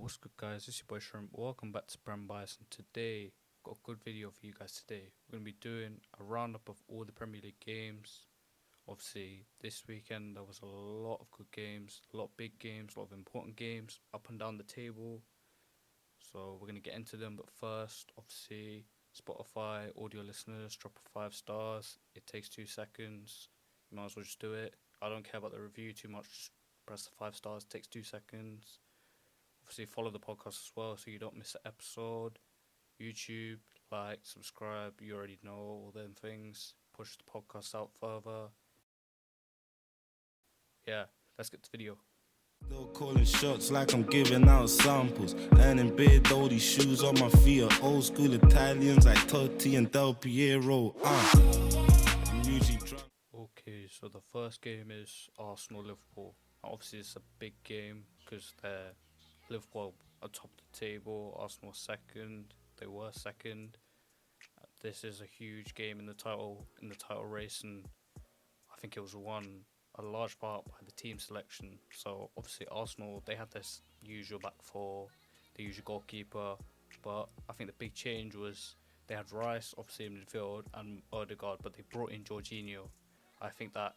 What's good, guys? It's your boy Shrimp. Welcome back to Prem Bias, and today got a good video for you guys. Today we're gonna be doing a roundup of all the Premier League games. Obviously, this weekend there was a lot of good games, a lot of big games, a lot of important games up and down the table. So we're gonna get into them. But first, obviously, Spotify audio listeners, drop a 5 stars. It takes 2 seconds. You might as well just do it. I don't care about the review too much. Just press the 5 stars. It takes 2 seconds. Obviously, follow the podcast as well so you don't miss an episode. YouTube, like, subscribe, you already know all them things. Push the podcast out further. Yeah, let's get to the video. Still calling shots like I'm giving out samples. And in bed, all these shoes on my feet are old school Italians like Totti and Del Piero. Okay, so the first game is Arsenal-Liverpool. Obviously, it's a big game because they're Liverpool atop the table, Arsenal second. They were second. This is a huge game in the title race, and I think it was won a large part by the team selection. So obviously Arsenal, they had this usual back four, the usual goalkeeper, but I think the big change was they had Rice obviously in midfield and Odegaard, but they brought in Jorginho. I think that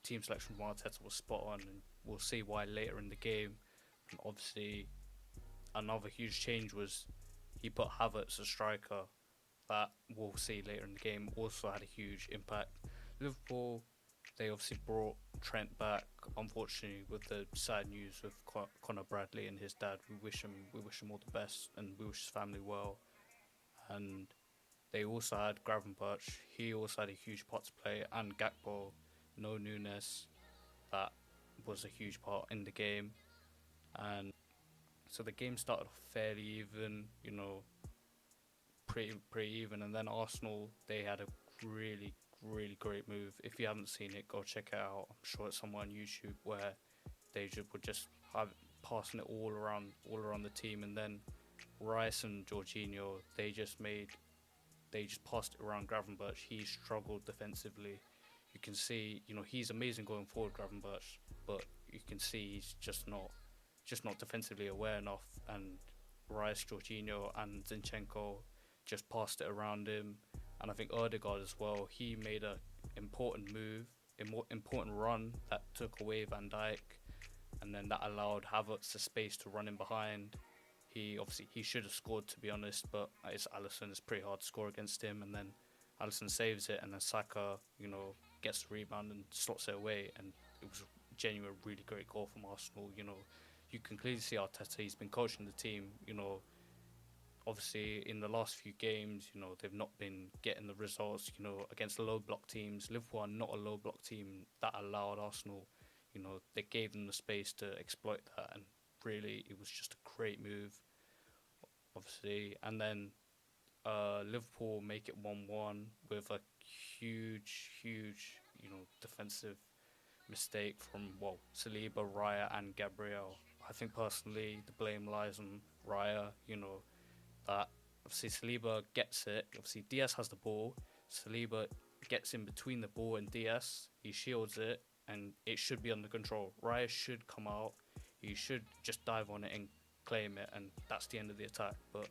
team selection from Arteta was spot on, and we'll see why later in the game. And obviously, another huge change was he put Havertz as striker. That we'll see later in the game also had a huge impact. Liverpool, they obviously brought Trent back. Unfortunately, with the sad news with Conor Bradley and his dad, we wish him all the best, and we wish his family well. And they also had Gravenberch. He also had a huge part to play, and Gakpo, no Nunes. That was a huge part in the game. And so the game started off fairly even, pretty even. And then Arsenal, they had a really great move. If you haven't seen it, go check it out. I'm sure it's somewhere on YouTube where they would just have passing it all around the team. And then Rice and Jorginho, they just passed it around Gravenberch. He struggled defensively. You can see, he's amazing going forward, Gravenberch, but you can see he's just not defensively aware enough. And Rice, Jorginho, and Zinchenko just passed it around him. And I think Odegaard as well, he made a important move, important run that took away Van Dijk, and then that allowed Havertz the space to run in behind. He should have scored, to be honest, but it's Alisson. It's pretty hard to score against him, and then Alisson saves it, and then Saka, gets the rebound and slots it away, and it was a genuine, really great goal from Arsenal. You can clearly see Arteta. He's been coaching the team. Obviously in the last few games, they've not been getting the results. Against the low block teams, Liverpool are not a low block team that allowed Arsenal. They gave them the space to exploit that, and really it was just a great move. Obviously, and then Liverpool make it 1-1 with a huge, defensive mistake from Saliba, Raya, and Gabriel. I think personally the blame lies on Raya. That obviously Saliba gets it. Obviously Diaz has the ball. Saliba gets in between the ball and Diaz. He shields it, and it should be under control. Raya should come out. He should just dive on it and claim it, and that's the end of the attack. But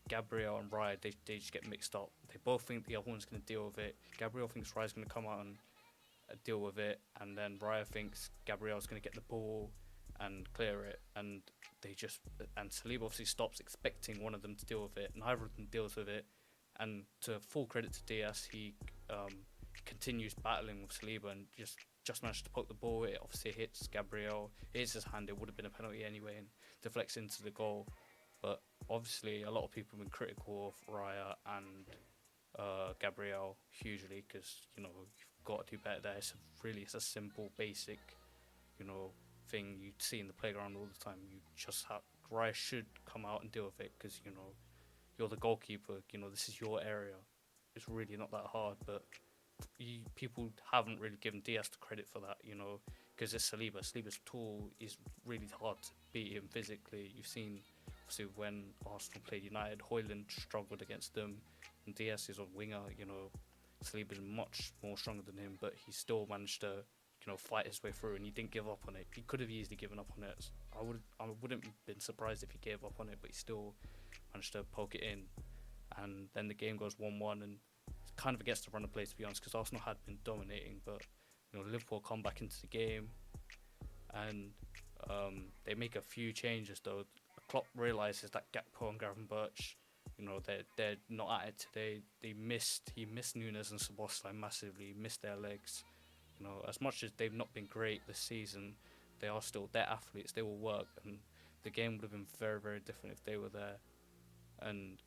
Gabriel and Raya, they just get mixed up. They both think the other one's going to deal with it. Gabriel thinks Raya's going to come out and deal with it, and then Raya thinks Gabriel's going to get the ball and clear it, and Saliba obviously stops expecting one of them to deal with it. Neither of them deals with it, and to full credit to Diaz, he continues battling with Saliba and just managed to poke the ball. It obviously hits Gabriel. It hits his hand. It would have been a penalty anyway, and deflects into the goal. But obviously a lot of people have been critical of Raya and Gabriel hugely, because you've got to do better there. It's a simple, basic, thing you see in the playground all the time. Raya should come out and deal with it, because you're the goalkeeper. This is your area. It's really not that hard, but people haven't really given Diaz the credit for that, because it's Saliba. Saliba's tall is really hard to beat him physically. You've seen obviously when Arsenal played United, Højlund struggled against them, and Diaz is a winger. Saliba's much more stronger than him, but he still managed to fight his way through, and he didn't give up on it. He could have easily given up on it. I wouldn't have been surprised if he gave up on it, but he still managed to poke it in. And then the game goes 1-1, and it's kind of against the run of play, to be honest, because Arsenal had been dominating, but Liverpool come back into the game, and they make a few changes though. Klopp realizes that Gakpo and Gravenberch, they're not at it today. He missed Nunes and Szoboszlai massively, missed their legs. As much as they've not been great this season, they're athletes. They will work, and the game would have been very, very different if they were there. And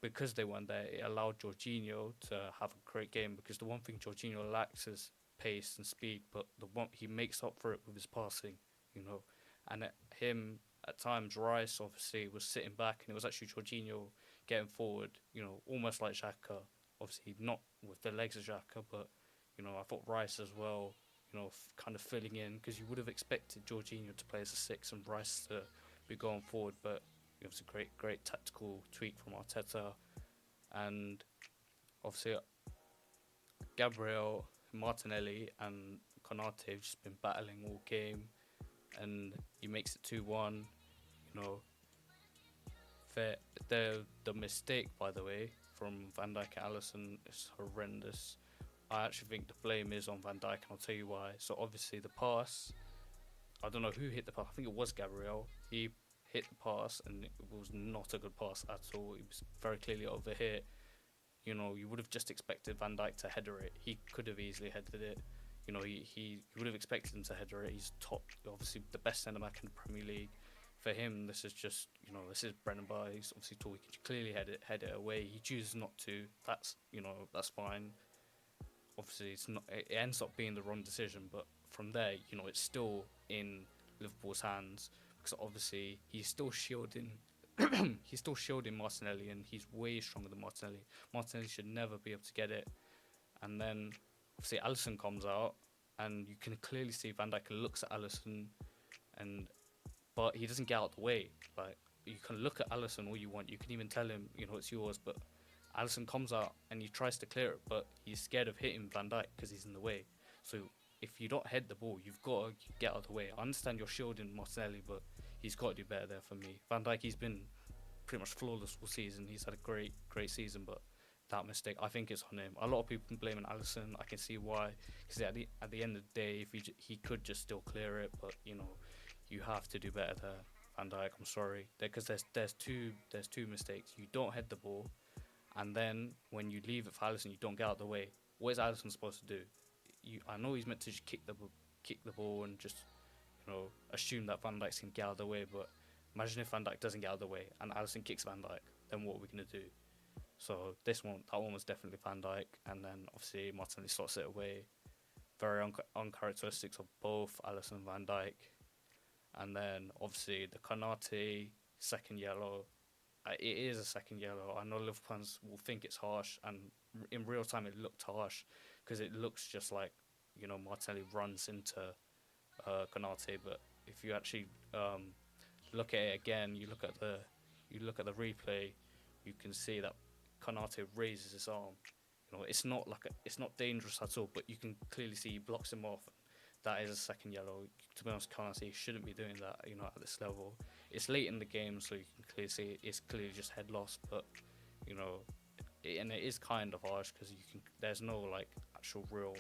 because they weren't there, it allowed Jorginho to have a great game, because the one thing Jorginho lacks is pace and speed, but the one he makes up for it with his passing. And at times, Rice obviously was sitting back, and it was actually Jorginho getting forward, almost like Xhaka. Obviously not with the legs of Xhaka, but I thought Rice as well, kind of filling in, because you would have expected Jorginho to play as a 6 and Rice to be going forward, but it was a great tactical tweak from Arteta. And obviously Gabriel, Martinelli and Konate have just been battling all game, and he makes it 2-1. The mistake, by the way, from Van Dijk and Alisson is horrendous. I actually think the blame is on Van Dijk, and I'll tell you why. So obviously the pass, I don't know who hit the pass. I think it was Gabriel. He hit the pass, and it was not a good pass at all. It was very clearly overhit. You would have just expected Van Dijk to header it. He could have easily headed it. He would have expected him to header it. He's obviously the best centre back in the Premier League. For him, this is just, this is bread and butter. He's obviously tall. He can clearly head it away. He chooses not to. That's fine. Obviously, it ends up being the wrong decision, but from there, it's still in Liverpool's hands, because obviously he's still shielding Martinelli, and he's way stronger than Martinelli. Martinelli should never be able to get it. And then obviously Alisson comes out, and you can clearly see Van Dijk looks at Alisson, but he doesn't get out the way. Like, you can look at Alisson all you want. You can even tell him, it's yours, but Alisson comes out and he tries to clear it, but he's scared of hitting Van Dijk because he's in the way. So if you don't head the ball, you've got to get out of the way. I understand you're shielding Martinelli, but he's got to do better there for me. Van Dijk, he's been pretty much flawless all season. He's had a great season, but that mistake, I think it's on him. A lot of people blaming Alisson. I can see why, because at the end of the day, if he could just still clear it, but you have to do better there, Van Dijk. I'm sorry, because there's two mistakes. You don't head the ball, and then when you leave it for Alisson, you don't get out of the way. What is Alisson supposed to do? I know he's meant to just kick the ball and just assume that Van Dijk's can get out of the way, but imagine if Van Dijk doesn't get out of the way and Alisson kicks Van Dijk, then what are we gonna do? So that one was definitely Van Dijk, and then obviously Martinelli slots it away. Very uncharacteristic of both Alisson and Van Dijk. And then obviously the Konate second yellow. It is a second yellow. I know Liverpool fans will think it's harsh, and in real time it looked harsh, because it looks just like Martinelli runs into Konate. But if you actually look at it again, you look at the replay, you can see that Konate raises his arm. It's not dangerous at all, but you can clearly see he blocks him off. That is a second yellow. To be honest, Konate shouldn't be doing that, at this level. It's late in the game, so you can clearly see it's clearly just head loss, but, and it is kind of harsh, because there's no, actual real,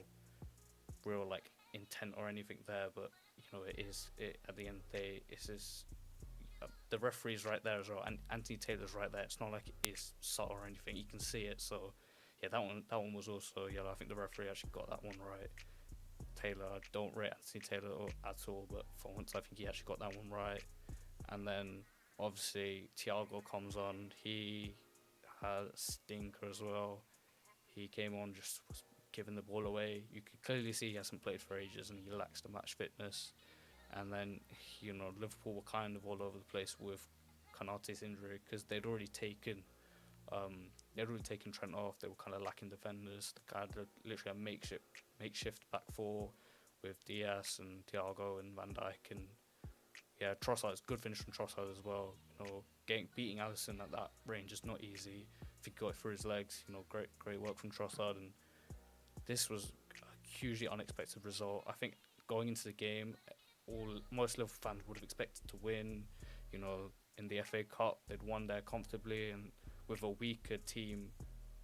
intent or anything there, but, at the end of the day, it's just, the referee's right there as well, and Anthony Taylor's right there. It's not like it is subtle or anything. You can see it, so, yeah, that one was also yellow. I think the referee actually got that one right. Taylor, I don't rate Anthony Taylor at all, but for once I think he actually got that one right. And then obviously Thiago comes on. He had a stinker as well. He came on, just was giving the ball away. You could clearly see he hasn't played for ages, and he lacks the match fitness. And then Liverpool were kind of all over the place with Konate's injury, because they'd already taken Trent off. They were kind of lacking defenders. They had literally a makeshift back four with Diaz and Thiago and Van Dijk, and yeah, Trossard's good finish from Trossard as well. Beating Alisson at that range is not easy. If he got it through his legs, great work from Trossard. And this was a hugely unexpected result. I think going into the game, most Liverpool fans would have expected to win. You know, in the FA Cup, they'd won there comfortably, and with a weaker team,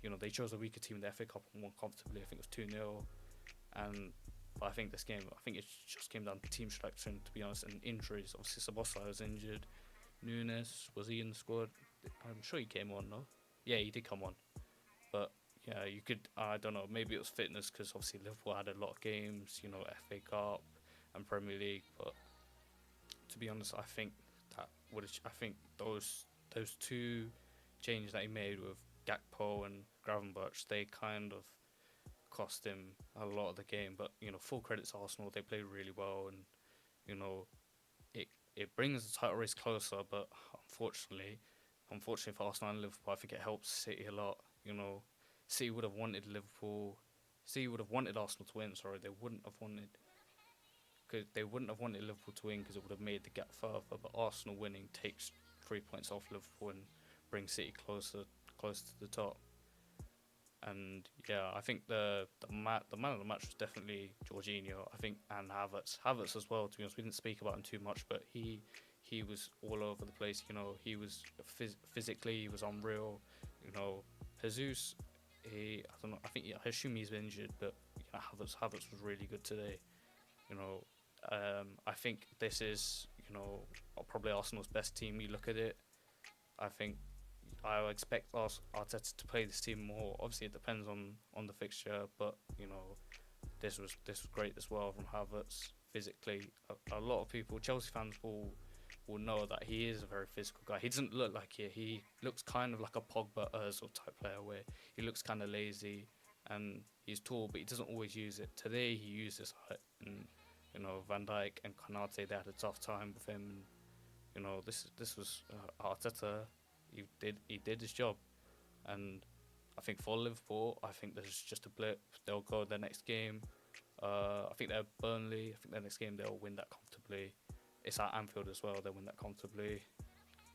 you know, they chose a weaker team in the FA Cup and won comfortably. I think it was 2-0. But I think this game, I think it just came down to team selection, to be honest, and injuries. Obviously, Szoboszlai was injured. Nunes, was he in the squad? I'm sure he came on, no? Yeah, he did come on. But yeah, you could, I don't know, maybe it was fitness because obviously Liverpool had a lot of games, you know, FA Cup and Premier League. But to be honest, I think I think those two changes that he made with Gakpo and Gravenberch, they kind of cost him a lot of the game. But you know, full credit to Arsenal, they played really well, and you know, it brings the title race closer. But unfortunately for Arsenal and Liverpool, I think it helps City a lot. You know, City would have wanted Arsenal to win. Sorry, they wouldn't have wanted Liverpool to win because it would have made the gap further. But Arsenal winning takes 3 points off Liverpool and brings City closer to the top. And yeah, I think the man of the match was definitely Jorginho. I think, and Havertz as well. To be honest, we didn't speak about him too much, but he was all over the place. You know, he was physically, he was unreal. You know, Jesus, I don't know. I assume he's injured, but you know, Havertz was really good today. You know, I think this is, you know, probably Arsenal's best team. You look at it, I expect Arteta to play this team more. Obviously, it depends on the fixture, but you know, this was great as well from Havertz. Physically, a lot of people, Chelsea fans, will know that he is a very physical guy. He doesn't look like it. He looks kind of like a Pogba Ozil type player, where he looks kind of lazy and he's tall, but he doesn't always use it. Today, he used his height, and you know, Van Dijk and Konate, they had a tough time with him. And you know, this was Arteta. He did his job, and I think for Liverpool, I think this is just a blip. They'll go their next game. I think they're Burnley. I think their next game they'll win that comfortably. It's at Anfield as well. They'll win that comfortably.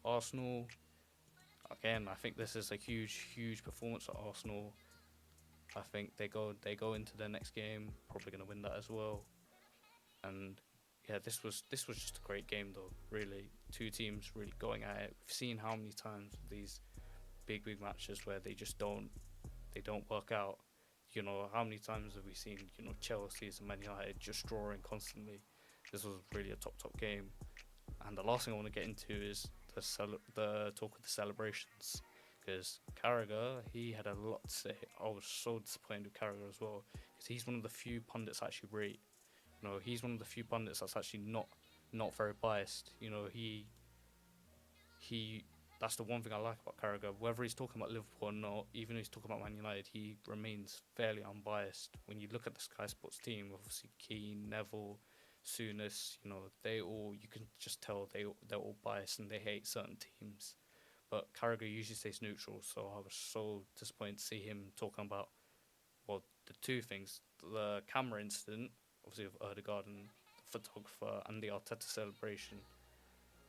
Arsenal, again, I think this is a huge performance at Arsenal. I think they go into their next game probably going to win that as well. And yeah, this was just a great game though. Really, two teams really going at it. We've seen how many times these big matches where they don't work out. You know, how many times have we seen, you know, Chelsea's and Man United just drawing constantly? This was really a top game. And the last thing I want to get into is the talk of the celebrations, because Carragher, he had a lot to say. I was so disappointed with Carragher as well, because he's one of the few pundits I actually rate. You know, he's one of the few pundits that's actually not very biased. You know, he that's the one thing I like about Carragher. Whether he's talking about Liverpool or not, even if he's talking about Man United, he remains fairly unbiased. When you look at the Sky Sports team, obviously Keane, Neville, Souness, you know, you can just tell they're all biased and they hate certain teams. But Carragher usually stays neutral, so I was so disappointed to see him talking about, well, the two things: the camera incident, obviously of Ødegaard and the photographer, and the Arteta celebration.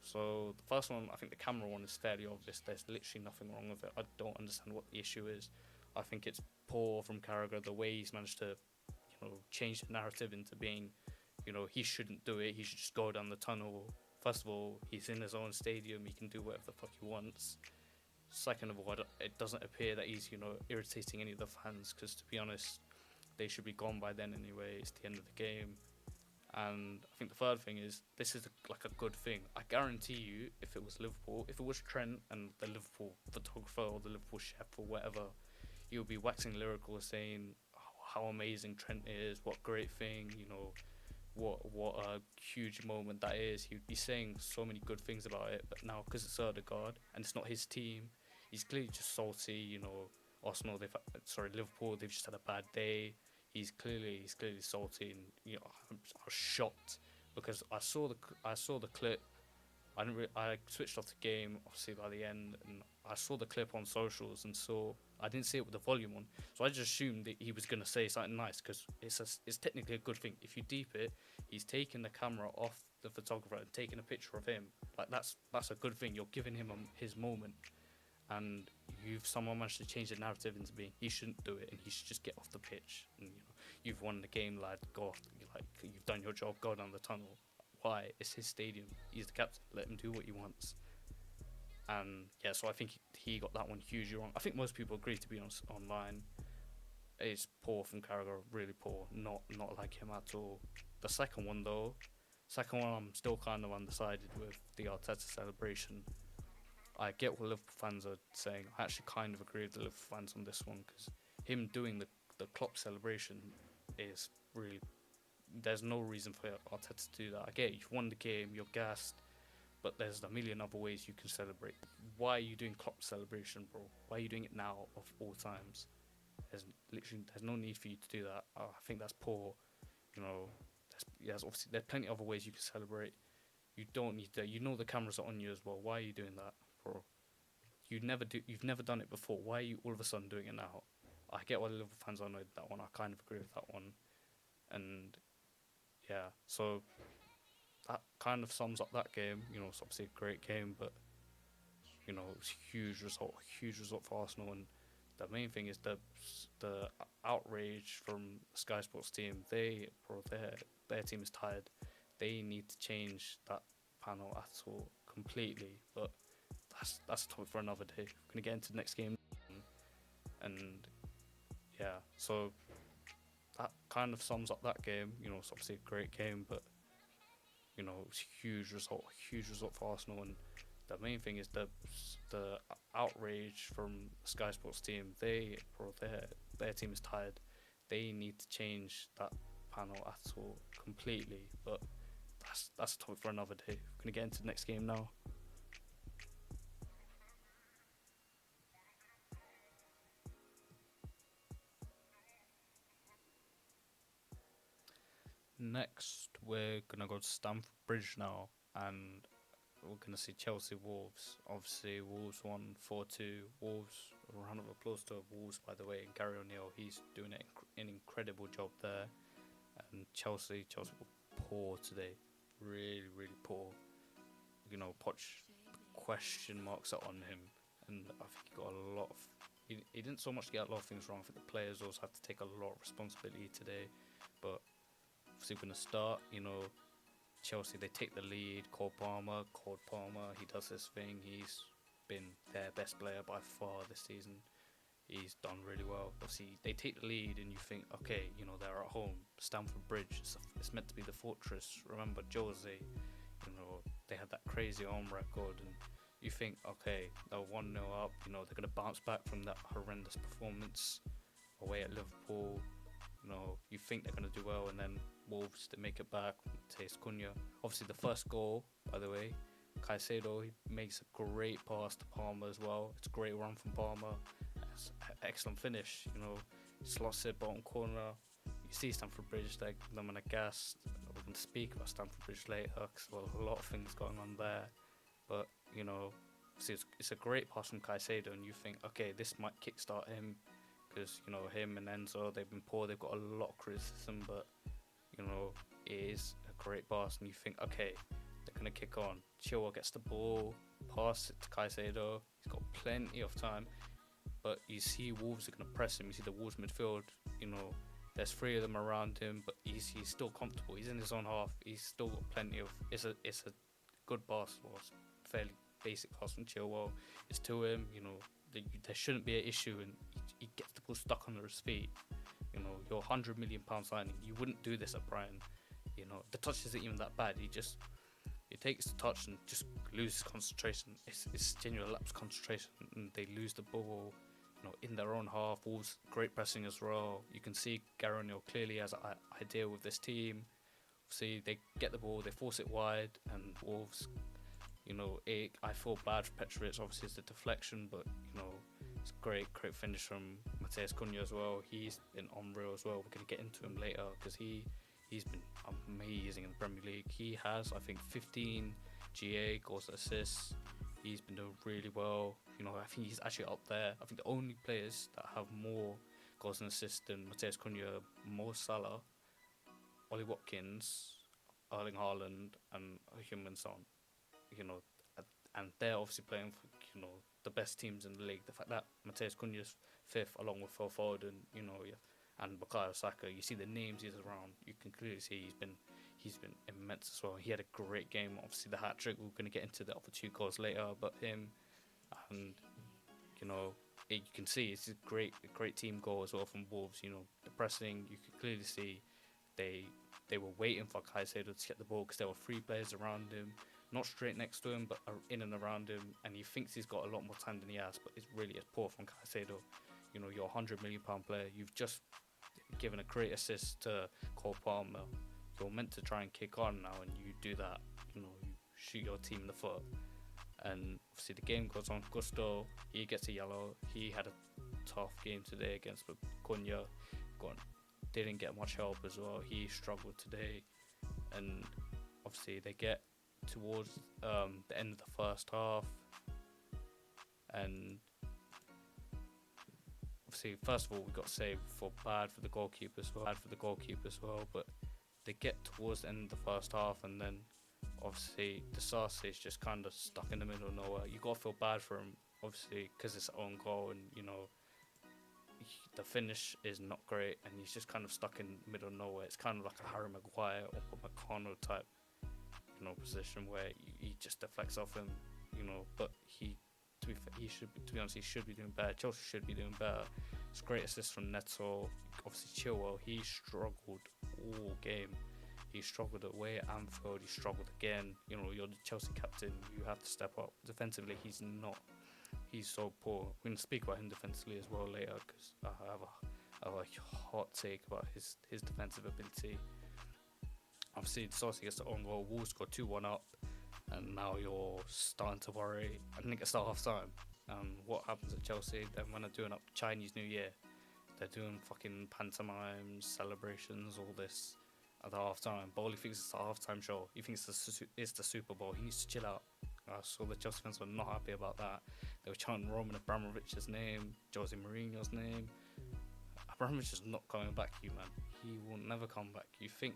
So the first one, I think the camera one is fairly obvious. There's literally nothing wrong with it. I don't understand what the issue is. I think it's poor from Carragher, the way he's managed to, you know, change the narrative into being, you know, he shouldn't do it. He should just go down the tunnel. First of all, he's in his own stadium. He can do whatever the fuck he wants. Second of all, it doesn't appear that he's, you know, irritating any of the fans, because to be honest, they should be gone by then anyway. It's the end of the game. And I think the third thing is, this is like a good thing. I guarantee you, if it was Liverpool, if it was Trent and the Liverpool photographer or the Liverpool chef or whatever, he would be waxing lyrical, saying how amazing Trent is, what great thing, you know, what a huge moment that is. He would be saying so many good things about it. But now, because it's Ødegaard and it's not his team, he's clearly just salty. You know, Liverpool, they've just had a bad day. He's clearly salty, and you know, I was shocked because I saw the clip. I switched off the game obviously by the end, and I saw the clip on socials, and I didn't see it with the volume on, so I just assumed that he was gonna say something nice, because it's technically a good thing. If you deep it, he's taking the camera off the photographer and taking a picture of him. Like that's a good thing. You're giving him his moment, and someone managed to change the narrative into being he shouldn't do it and he should just get off the pitch. And you know, you've won the game, lad. Go, like you've done your job. Go down the tunnel. Why? It's his stadium. He's the captain. Let him do what he wants. And yeah, so I think he got that one hugely wrong. I think most people agree, to be honest, online. It's poor from Carragher, really poor. Not like him at all. The second one though, I'm still kind of undecided with the Arteta celebration. I get what Liverpool fans are saying. I actually kind of agree with the Liverpool fans on this one, because him doing the Klopp celebration is really, there's no reason for Arteta to do that. I get you've won the game, you're gassed, but there's a million other ways you can celebrate. Why are you doing Klopp celebration, bro? Why are you doing it now of all times? There's no need for you to do that. I think that's poor. You know, obviously there's plenty of other ways you can celebrate. You don't need to. You know the cameras are on you as well. Why are you doing that, bro? You've never done it before. Why are you all of a sudden doing it now? I get why the Liverpool fans are annoyed with that one. I kind of agree with that one. And yeah, so that kind of sums up that game. You know, it's obviously a great game, but you know, it's a huge result for Arsenal. And the main thing is the outrage from the Sky Sports team. Their team is tired. They need to change that panel at all completely. But that's a topic for another day. We're gonna get into the next game, and yeah, so that kind of sums up that game. You know, it's obviously a great game, but you know, it's a huge result for Arsenal. And the main thing is the outrage from the Sky Sports team. Their team is tired. They need to change that panel at all completely. But that's a topic for another day. We're gonna get into the next game now. Next, we're gonna go to Stamford Bridge now, and we're gonna see Chelsea Wolves. Obviously, Wolves won 4-2. Wolves, a round of applause to Wolves, by the way. And Gary O'Neill, he's doing an incredible job there. And Chelsea were poor today, really poor. You know, Poch, question marks are on him, and I think he got a lot of. He didn't so much get a lot of things wrong. I think the players also have to take a lot of responsibility today, but. Obviously, we're going to start, you know, Chelsea, they take the lead. Cole Palmer, he does his thing. He's been their best player by far this season. He's done really well. Obviously, they take the lead and you think, okay, you know, they're at home. Stamford Bridge, it's meant to be the fortress. Remember Jose, you know, they had that crazy home record, and you think, okay, they're 1-0 up, you know, they're going to bounce back from that horrendous performance away at Liverpool. You know, you think they're going to do well, and then Wolves, they make it back. Mateus Cunha. Obviously, the first goal, by the way, Caicedo, he makes a great pass to Palmer as well. It's a great run from Palmer. It's excellent finish. You know, slots it bottom corner. You see Stamford Bridge, they're going to gas. We're going to speak about Stamford Bridge later, because there's a lot of things going on there. But, you know, it's a great pass from Caicedo, and you think, okay, this might kickstart him. Because, you know, him and Enzo, they've been poor. They've got a lot of criticism, but, you know, it is a great pass. And you think, okay, they're going to kick on. Chilwell gets the ball, pass it to Caicedo. He's got plenty of time. But you see Wolves are going to press him. You see the Wolves midfield, you know, there's 3 of them around him, but he's still comfortable. He's in his own half. He's still got plenty of... It's a good pass. Well, it's a fairly basic pass from Chilwell. It's to him, you know. There shouldn't be an issue, and he gets the ball stuck under his feet. You know, your £100 million signing, you wouldn't do this at Brighton. You know, the touch isn't even that bad. He takes the touch and just loses concentration. It's genuine lapse concentration, and they lose the ball. You know, in their own half. Wolves great pressing as well. You can see Gary O'Neill clearly has an idea with this team. See, they get the ball, they force it wide, and Wolves. You know, I feel bad for Petrovic. Obviously, it's a deflection, but, you know, it's great finish from Mateus Cunha as well. He's been unreal as well. We're going to get into him later, because he's been amazing in the Premier League. He has, I think, 15 GA goals and assists. He's been doing really well. You know, I think he's actually up there. I think the only players that have more goals and assists than Mateus Cunha, Mo Salah, Ollie Watkins, Erling Haaland, and Heung-min Son. You know, and they're obviously playing for, you know, the best teams in the league. The fact that Mateus Cunha's 5th along with Phil Foden, you know, yeah, And Bukayo Saka, you see the names he's around, you can clearly see he's been immense as well. He had a great game. Obviously, the hat trick. We're going to get into the other 2 goals later, but him, and you know, you can see it's a great team goal as well from Wolves. You know, the pressing, you could clearly see they were waiting for Caicedo to get the ball because there were 3 players around him, not straight next to him, but in and around him, and he thinks he's got a lot more time than he has, but it's really poor from Caicedo. You know, you're a £100 million player. You've just given a great assist to Cole Palmer. You're meant to try and kick on now, and you do that. You know, you shoot your team in the foot. And obviously the game goes on. Gusto, he gets a yellow. He had a tough game today against Cunha. Didn't get much help as well. He struggled today. And obviously they get towards the end of the first half. And obviously, first of all, we got saved for bad for the goalkeeper as well. But they get towards the end of the first half, and then obviously Disasi is just kind of stuck in the middle of nowhere. You gotta feel bad for him, obviously, because it's own goal, and you know the finish is not great, and he's just kind of stuck in the middle of nowhere. It's kind of like a Harry Maguire or McConnell type, you know, position where he just deflects off him, you know. But to be honest, he should be doing better. Chelsea should be doing better. It's a great assist from Neto. Obviously, Chilwell, he struggled all game. He struggled away at Anfield. He struggled again. You know, you're the Chelsea captain. You have to step up. Defensively, he's not. He's so poor. We're going to speak about him defensively as well later, because I have a hot take about his defensive ability. Obviously, Disasi gets the own goal. Wolves score 2-1 up. And now you're starting to worry. I think it's the half time. What happens at Chelsea? Then when they're doing up Chinese New Year, they're doing fucking pantomimes, celebrations, all this at the half time. Bowley thinks it's the half time show. He thinks it's the Super Bowl. He needs to chill out. So the Chelsea fans were not happy about that. They were chanting Roman Abramovich's name, Jose Mourinho's name. Abramovich is not coming back, you man. He will never come back. You think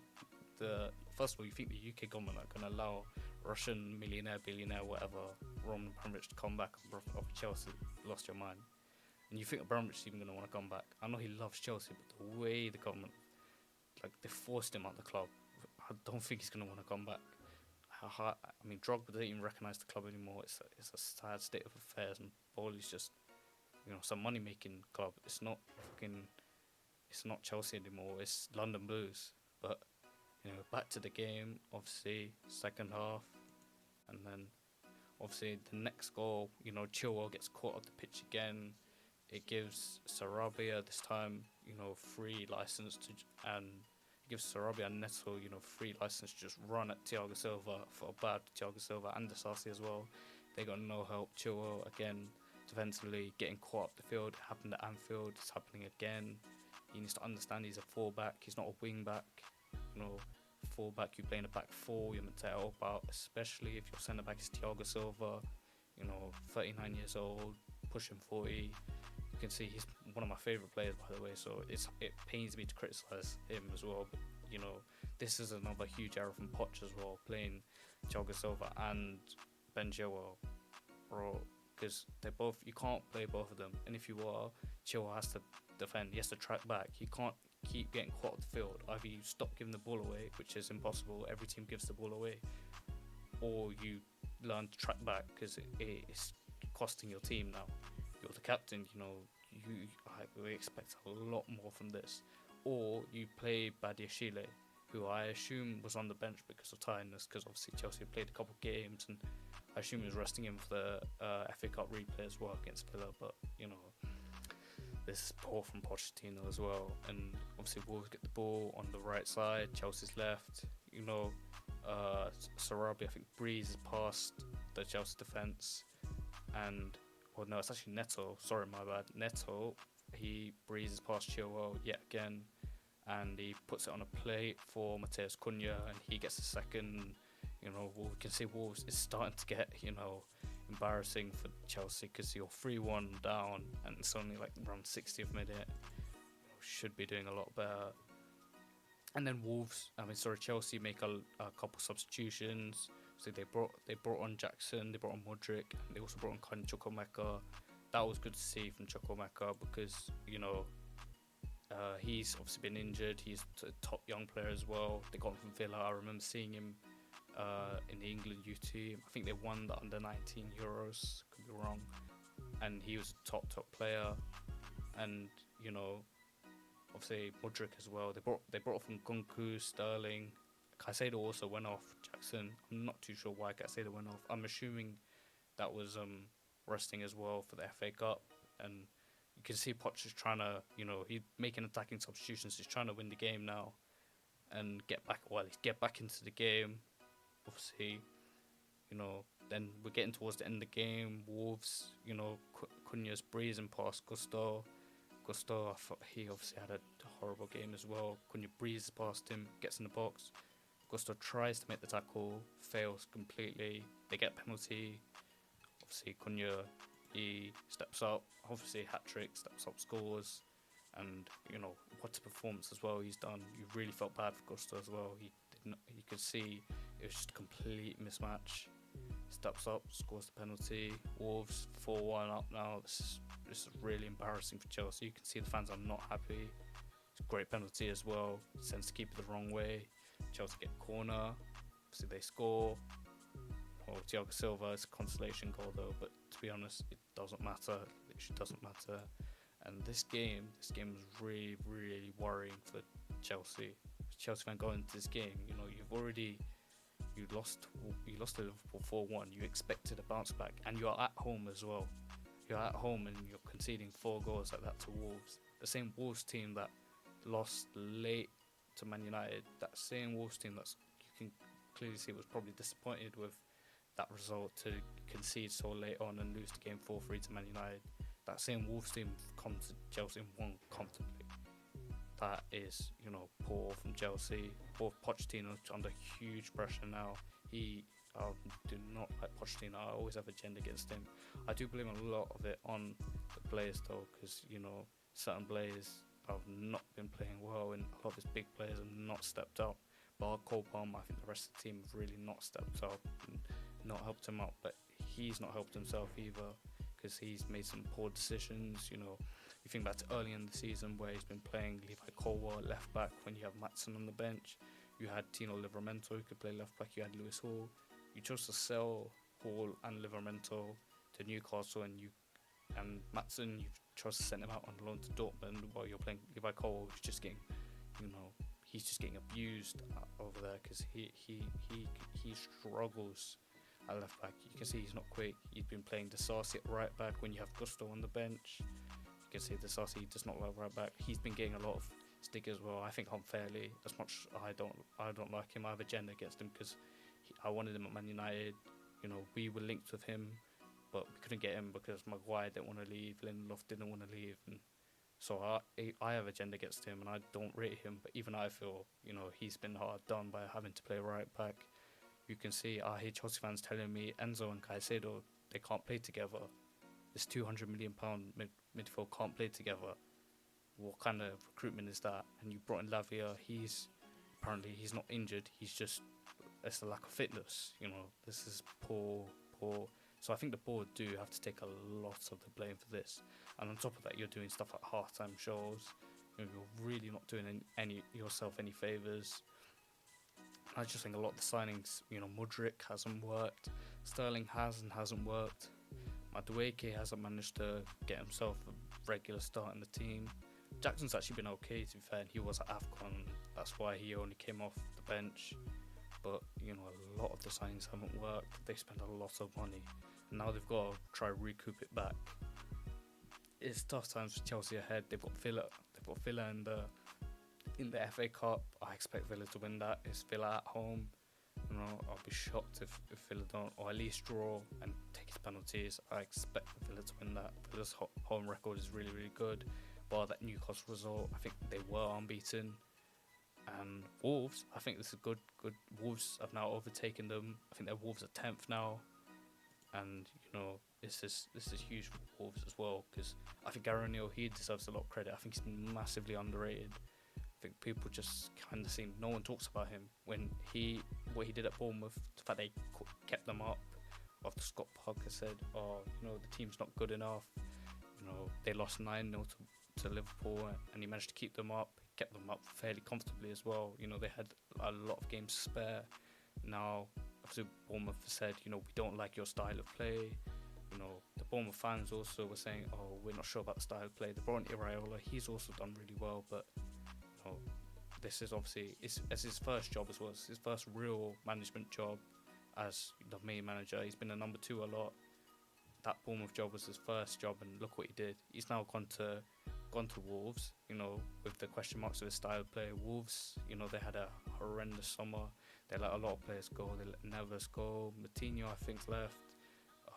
first of all, you think the UK government are going to allow Russian millionaire, billionaire, whatever, Roman Abramovich to come back of Chelsea? Lost your mind. And you think Abramovich is even going to want to come back? I know he loves Chelsea, but the way the government, like, they forced him out of the club, I don't think he's going to want to come back. I mean, Drogba doesn't even recognise the club anymore. It's a sad state of affairs, and Bowley's just, you know, some money-making club. It's not Chelsea anymore. It's London Blues. But you know, back to the game. Obviously, second half, and then obviously the next goal. You know, Chilwell gets caught up the pitch again. It gives Sarabia this time, you know, free license to, and it gives Sarabia and Neto, you know, free license to just run at Thiago Silva for a bad Thiago Silva and Disasi as well. They got no help. Chilwell again defensively getting caught up the field. It happened at Anfield. It's happening again. He needs to understand he's a fullback. He's not a wing back. You know, fullback, you play in a back four. You're meant to help out, especially if your centre back is Thiago Silva. You know, 39 years old, pushing 40. You can see he's one of my favourite players, by the way. So it pains me to criticise him as well. But you know, this is another huge error from Poch as well, playing Thiago Silva and Ben Chilwell, bro. Because you can't play both of them. And if you are, Chilwell has to defend. He has to track back. He can't keep getting caught up the field. Either you stop giving the ball away, which is impossible. Every team gives the ball away, or you learn to track back, because it's costing your team now. You're the captain. You know, we expect a lot more from this. Or you play Badiashile, who I assume was on the bench because of tiredness, because obviously Chelsea played a couple of games, and I assume he was resting him for the FA Cup replay as well against Villa. But you know, this is poor from Pochettino as well. And obviously Wolves get the ball on the right side, Chelsea's left. You know, Sarabia, I think, breezes past the Chelsea defence, and no, it's actually Neto. Sorry, my bad. Neto, he breezes past Chilwell yet again, and he puts it on a plate for Matheus Cunha, and he gets a second. You know, we can see Wolves is starting to get, you know, embarrassing for Chelsea, because you're 3-1 down and it's only like around 60th minute. You should be doing a lot better. And then Chelsea make a couple substitutions. So they brought on Jackson, they brought on Modric, and they also brought on Chukwuemeka. That was good to see from Chukwuemeka, because, you know, He's obviously been injured. He's a top young player as well. They got him from Villa. I remember seeing him in the England youth team. I think they won the under 19 Euros. Could be wrong. And he was a top player. And obviously Mudryk as well. They brought off from Kunku, Sterling. Caicedo also went off. Jackson. I'm not too sure why Caicedo went off. I'm assuming that was resting as well for the FA Cup. And you can see Poch is trying to, he's making attacking substitutions. He's trying to win the game now and get back into the game. Obviously, then we're getting towards the end of the game. Wolves, Cunha's breezing past Gusto. I thought he obviously had a horrible game as well. Cunha breezes past him, gets in the box. Gusto tries to make the tackle, fails completely. They get penalty. Obviously, Cunha, he steps up. Obviously, hat-trick, steps up, scores. And, what a performance as well he's done. You really felt bad for Gusto as well. You could see it was just a complete mismatch. Steps up, scores the penalty. Wolves 4-1 up now. This is really embarrassing for Chelsea. You can see the fans are not happy. It's a great penalty as well. Sends the keeper the wrong way. Chelsea get a corner. Obviously they score. Thiago Silva is a consolation goal though, but to be honest, it doesn't matter. It literally doesn't matter. And this game was really, really worrying for Chelsea. Chelsea fan going into this game, you lost to Liverpool 4-1. You expected a bounce back, and you're at home as well. You're at home and you're conceding 4 goals like that to Wolves. The same Wolves team that lost late to Man United. That same Wolves team that you can clearly see was probably disappointed with that result to concede so late on and lose the game 4-3 to Man United. That same Wolves team come to Chelsea and won comfortably. That is, poor from Chelsea. Poor Pochettino under huge pressure now. I do not like Pochettino. I always have agenda against him. I do blame a lot of it on the players though, because certain players have not been playing well, and a lot of his big players have not stepped up. Bar Cole Palmer, I think the rest of the team have really not stepped up and not helped him out. But he's not helped himself either, because he's made some poor decisions. You think back to early in the season where he's been playing Levi Colwill left back when you have Maatsen on the bench. You had Tino Livramento who could play left back. You had Lewis Hall. You chose to sell Hall and Livramento to Newcastle, and Maatsen, you chose to send him out on loan to Dortmund while you're playing Levi Colwill, who's just getting, he's just getting abused over there because he struggles at left back. You can see he's not quick. He's been playing Disasi at right back when you have Gusto on the bench. You can see Disasi does not like right back. He's been getting a lot of stick as well. I think unfairly. As much I don't like him. I have an agenda against him because I wanted him at Man United. We were linked with him, but we couldn't get him because Maguire didn't want to leave. Lindelof didn't want to leave, and so I have an agenda against him, and I don't rate him. But even I feel he's been hard done by having to play right back. You can see I hear Chelsea fans telling me Enzo and Caicedo, they can't play together. This £200 million midfield can't play together. What kind of recruitment is that? And you brought in Lavia. He's not injured. It's a lack of fitness. This is poor. So I think the board do have to take a lot of the blame for this. And on top of that, you're doing stuff like halftime shows. You're really not doing any favours. I just think a lot of the signings, Mudryk hasn't worked. Sterling hasn't worked. Madueke hasn't managed to get himself a regular start in the team. Jackson's actually been okay, to be fair, and he was at AFCON. That's why he only came off the bench. But, a lot of the signings haven't worked. They spent a lot of money. And now they've got to try to recoup it back. It's tough times for Chelsea ahead. They've got Villa in the FA Cup. I expect Villa to win that. It's Villa at home. I'll be shocked if Villa don't, or at least draw and take his penalties. I expect Villa to win that. Villa's home record is really, really good. Bar that Newcastle result, I think they were unbeaten. And Wolves, I think this is good. Wolves have now overtaken them. I think their Wolves are 10th now. And, this is huge for Wolves as well, because I think Gary O'Neill, he deserves a lot of credit. I think he's been massively underrated. I think people just kind of no one talks about him. What he did at Bournemouth, the fact they kept them up after Scott Parker said, the team's not good enough. They lost 9-0 to to Liverpool, and he managed to keep them up. Kept them up fairly comfortably as well. You know, they had a lot of games to spare. Now, obviously, Bournemouth said, you know, we don't like your style of play. You know, the Bournemouth fans also were saying, oh, we're not sure about the style of play. They brought in Iraola. He's also done really well, but you know, this is obviously it's his first job as well. It's his first real management job as the main manager. He's been a number 2 a lot. That Bournemouth job was his first job, and look what he did. He's now gone to Wolves, you know, with the question marks of his style of play. Wolves, you know, they had a horrendous summer. They let a lot of players go. They let Neves go. Moutinho, I think, left.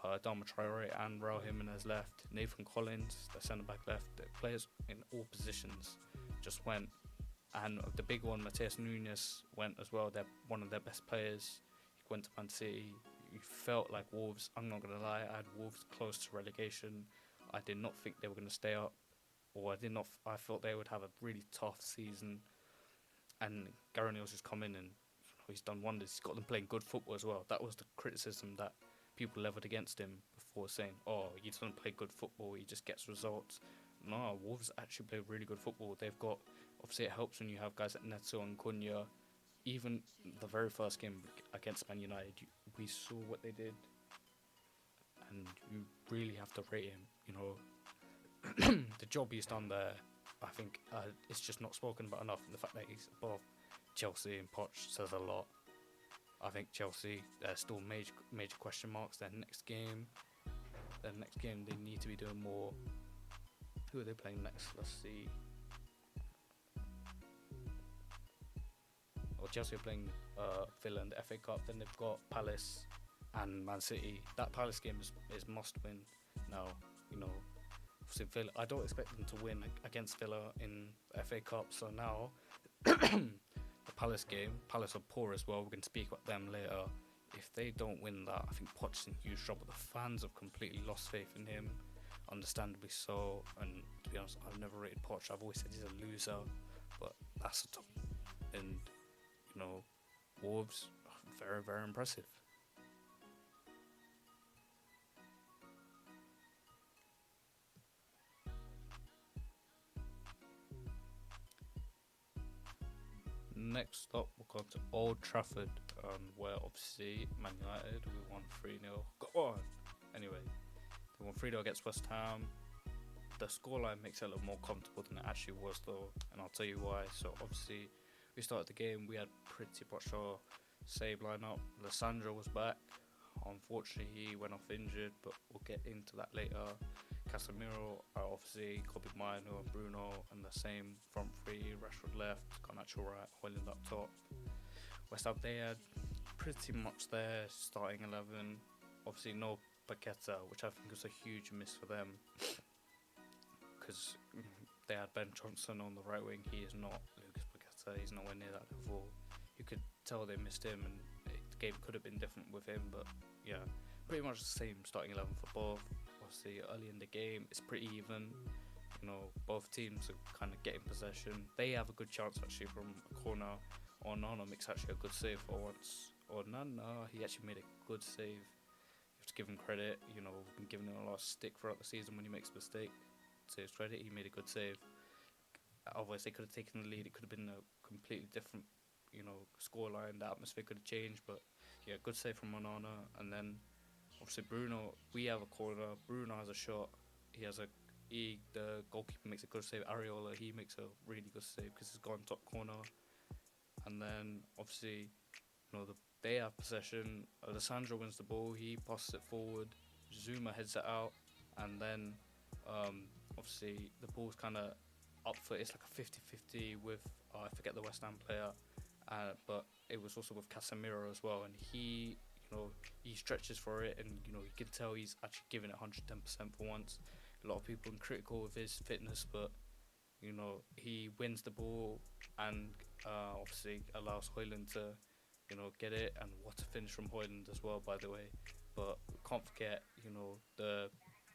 Adama Traore and Raul Jimenez left. Nathan Collins, the centre-back, left. The players in all positions just went. And the big one, Mateus Nunes, went as well. They're one of their best players. He went to Man City. You felt like Wolves, I'm not going to lie, I had Wolves close to relegation. I did not think they were going to stay up. I thought they would have a really tough season. And Garnacho's just come in and he's done wonders. He's got them playing good football as well. That was the criticism that people leveled against him before, saying, oh, he doesn't play good football, he just gets results. No, Wolves actually play really good football. They've got, obviously it helps when you have guys like Neto and Cunha. Even the very first game against Man United, we saw what they did. And you really have to rate him, you know. The job he's done there, I think it's just not spoken about enough. And the fact that he's above Chelsea and Poch says a lot. I think Chelsea, there's still major question marks. Their next game, they need to be doing more. Who are they playing next? Let's see. Well, Chelsea are playing Villa in the FA Cup. Then they've got Palace and Man City. That Palace game is must win. Now, you know, obviously Villa, I don't expect them to win against Villa in the FA Cup. So now, the Palace game, Palace are poor as well. We're going to speak about them later. If they don't win that, I think Poch's in huge trouble. The fans have completely lost faith in him, understandably so. And to be honest, I've never rated Poch. I've always said he's a loser, but that's a top. And you know, Wolves, very, very impressive. Next up, we'll go to Old Trafford, where obviously Man United, we won 3-0. Go on! Anyway, they won 3-0 against West Ham. The scoreline makes it a little more comfortable than it actually was, though, and I'll tell you why. So, obviously, we started the game, we had pretty much our save lineup. Lissandro was back. Unfortunately, he went off injured, but we'll get into that later. Casemiro, obviously, Kobe Mino and Bruno, and the same front three. Rashford left, Garnacho right, Højlund up top. West Ham, they had pretty much their starting 11. Obviously, no Paqueta, which I think was a huge miss for them. Because they had Ben Johnson on the right wing. He is not Lucas Paqueta. He's nowhere near that level. You could tell they missed him, and the game could have been different with him. But yeah, pretty much the same starting 11 for both. Obviously, early in the game, it's pretty even. You know, both teams are kind of getting possession. They have a good chance actually from a corner. Onana makes actually a good save for once. Onana, he actually made a good save. You have to give him credit. You know, we've been giving him a lot of stick throughout the season when he makes a mistake. To his credit, he made a good save. Otherwise, they could have taken the lead. It could have been a completely different, you know, scoreline. The atmosphere could have changed. But yeah, good save from Onana. And then obviously Bruno, we have a corner. Bruno has a shot. The goalkeeper makes a good save. Areola, he makes a really good save because he's gone top corner. And then obviously, you know, they have possession. Alessandro wins the ball. He passes it forward. Zuma heads it out, and then obviously the ball's kind of up for it's like a 50-50 with I forget the West Ham player, but it was also with Casemiro as well, and he stretches for it, and you can tell he's actually giving it 110% for once. A lot of people are critical of his fitness, but he wins the ball and obviously allows Højlund to get it, and what a finish from Højlund as well, by the way. But can't forget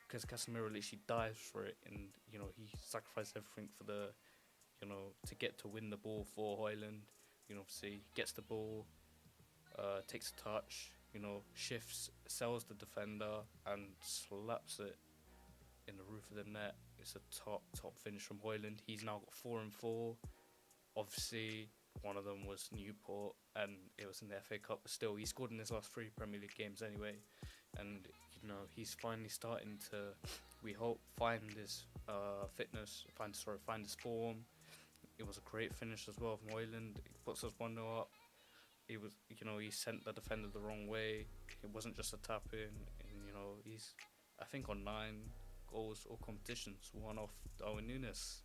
because Casemiro literally dives for it, and he sacrificed everything for the to get to win the ball for Højlund. Obviously he gets the ball, takes a touch, shifts, sells the defender and slaps it in the roof of the net. It's a top finish from Hoyland. He's now got 4 and 4. Obviously, one of them was Newport, and it was in the FA Cup. But still, he scored in his last 3 Premier League games anyway, and he's finally starting to, we hope, find his fitness, find his form. It was a great finish as well from Hoyland. It puts us 1-0 up. He was, he sent the defender the wrong way. It wasn't just a tap in, and he's, I think, on 9 goals or competitions, one off Darwin Núñez.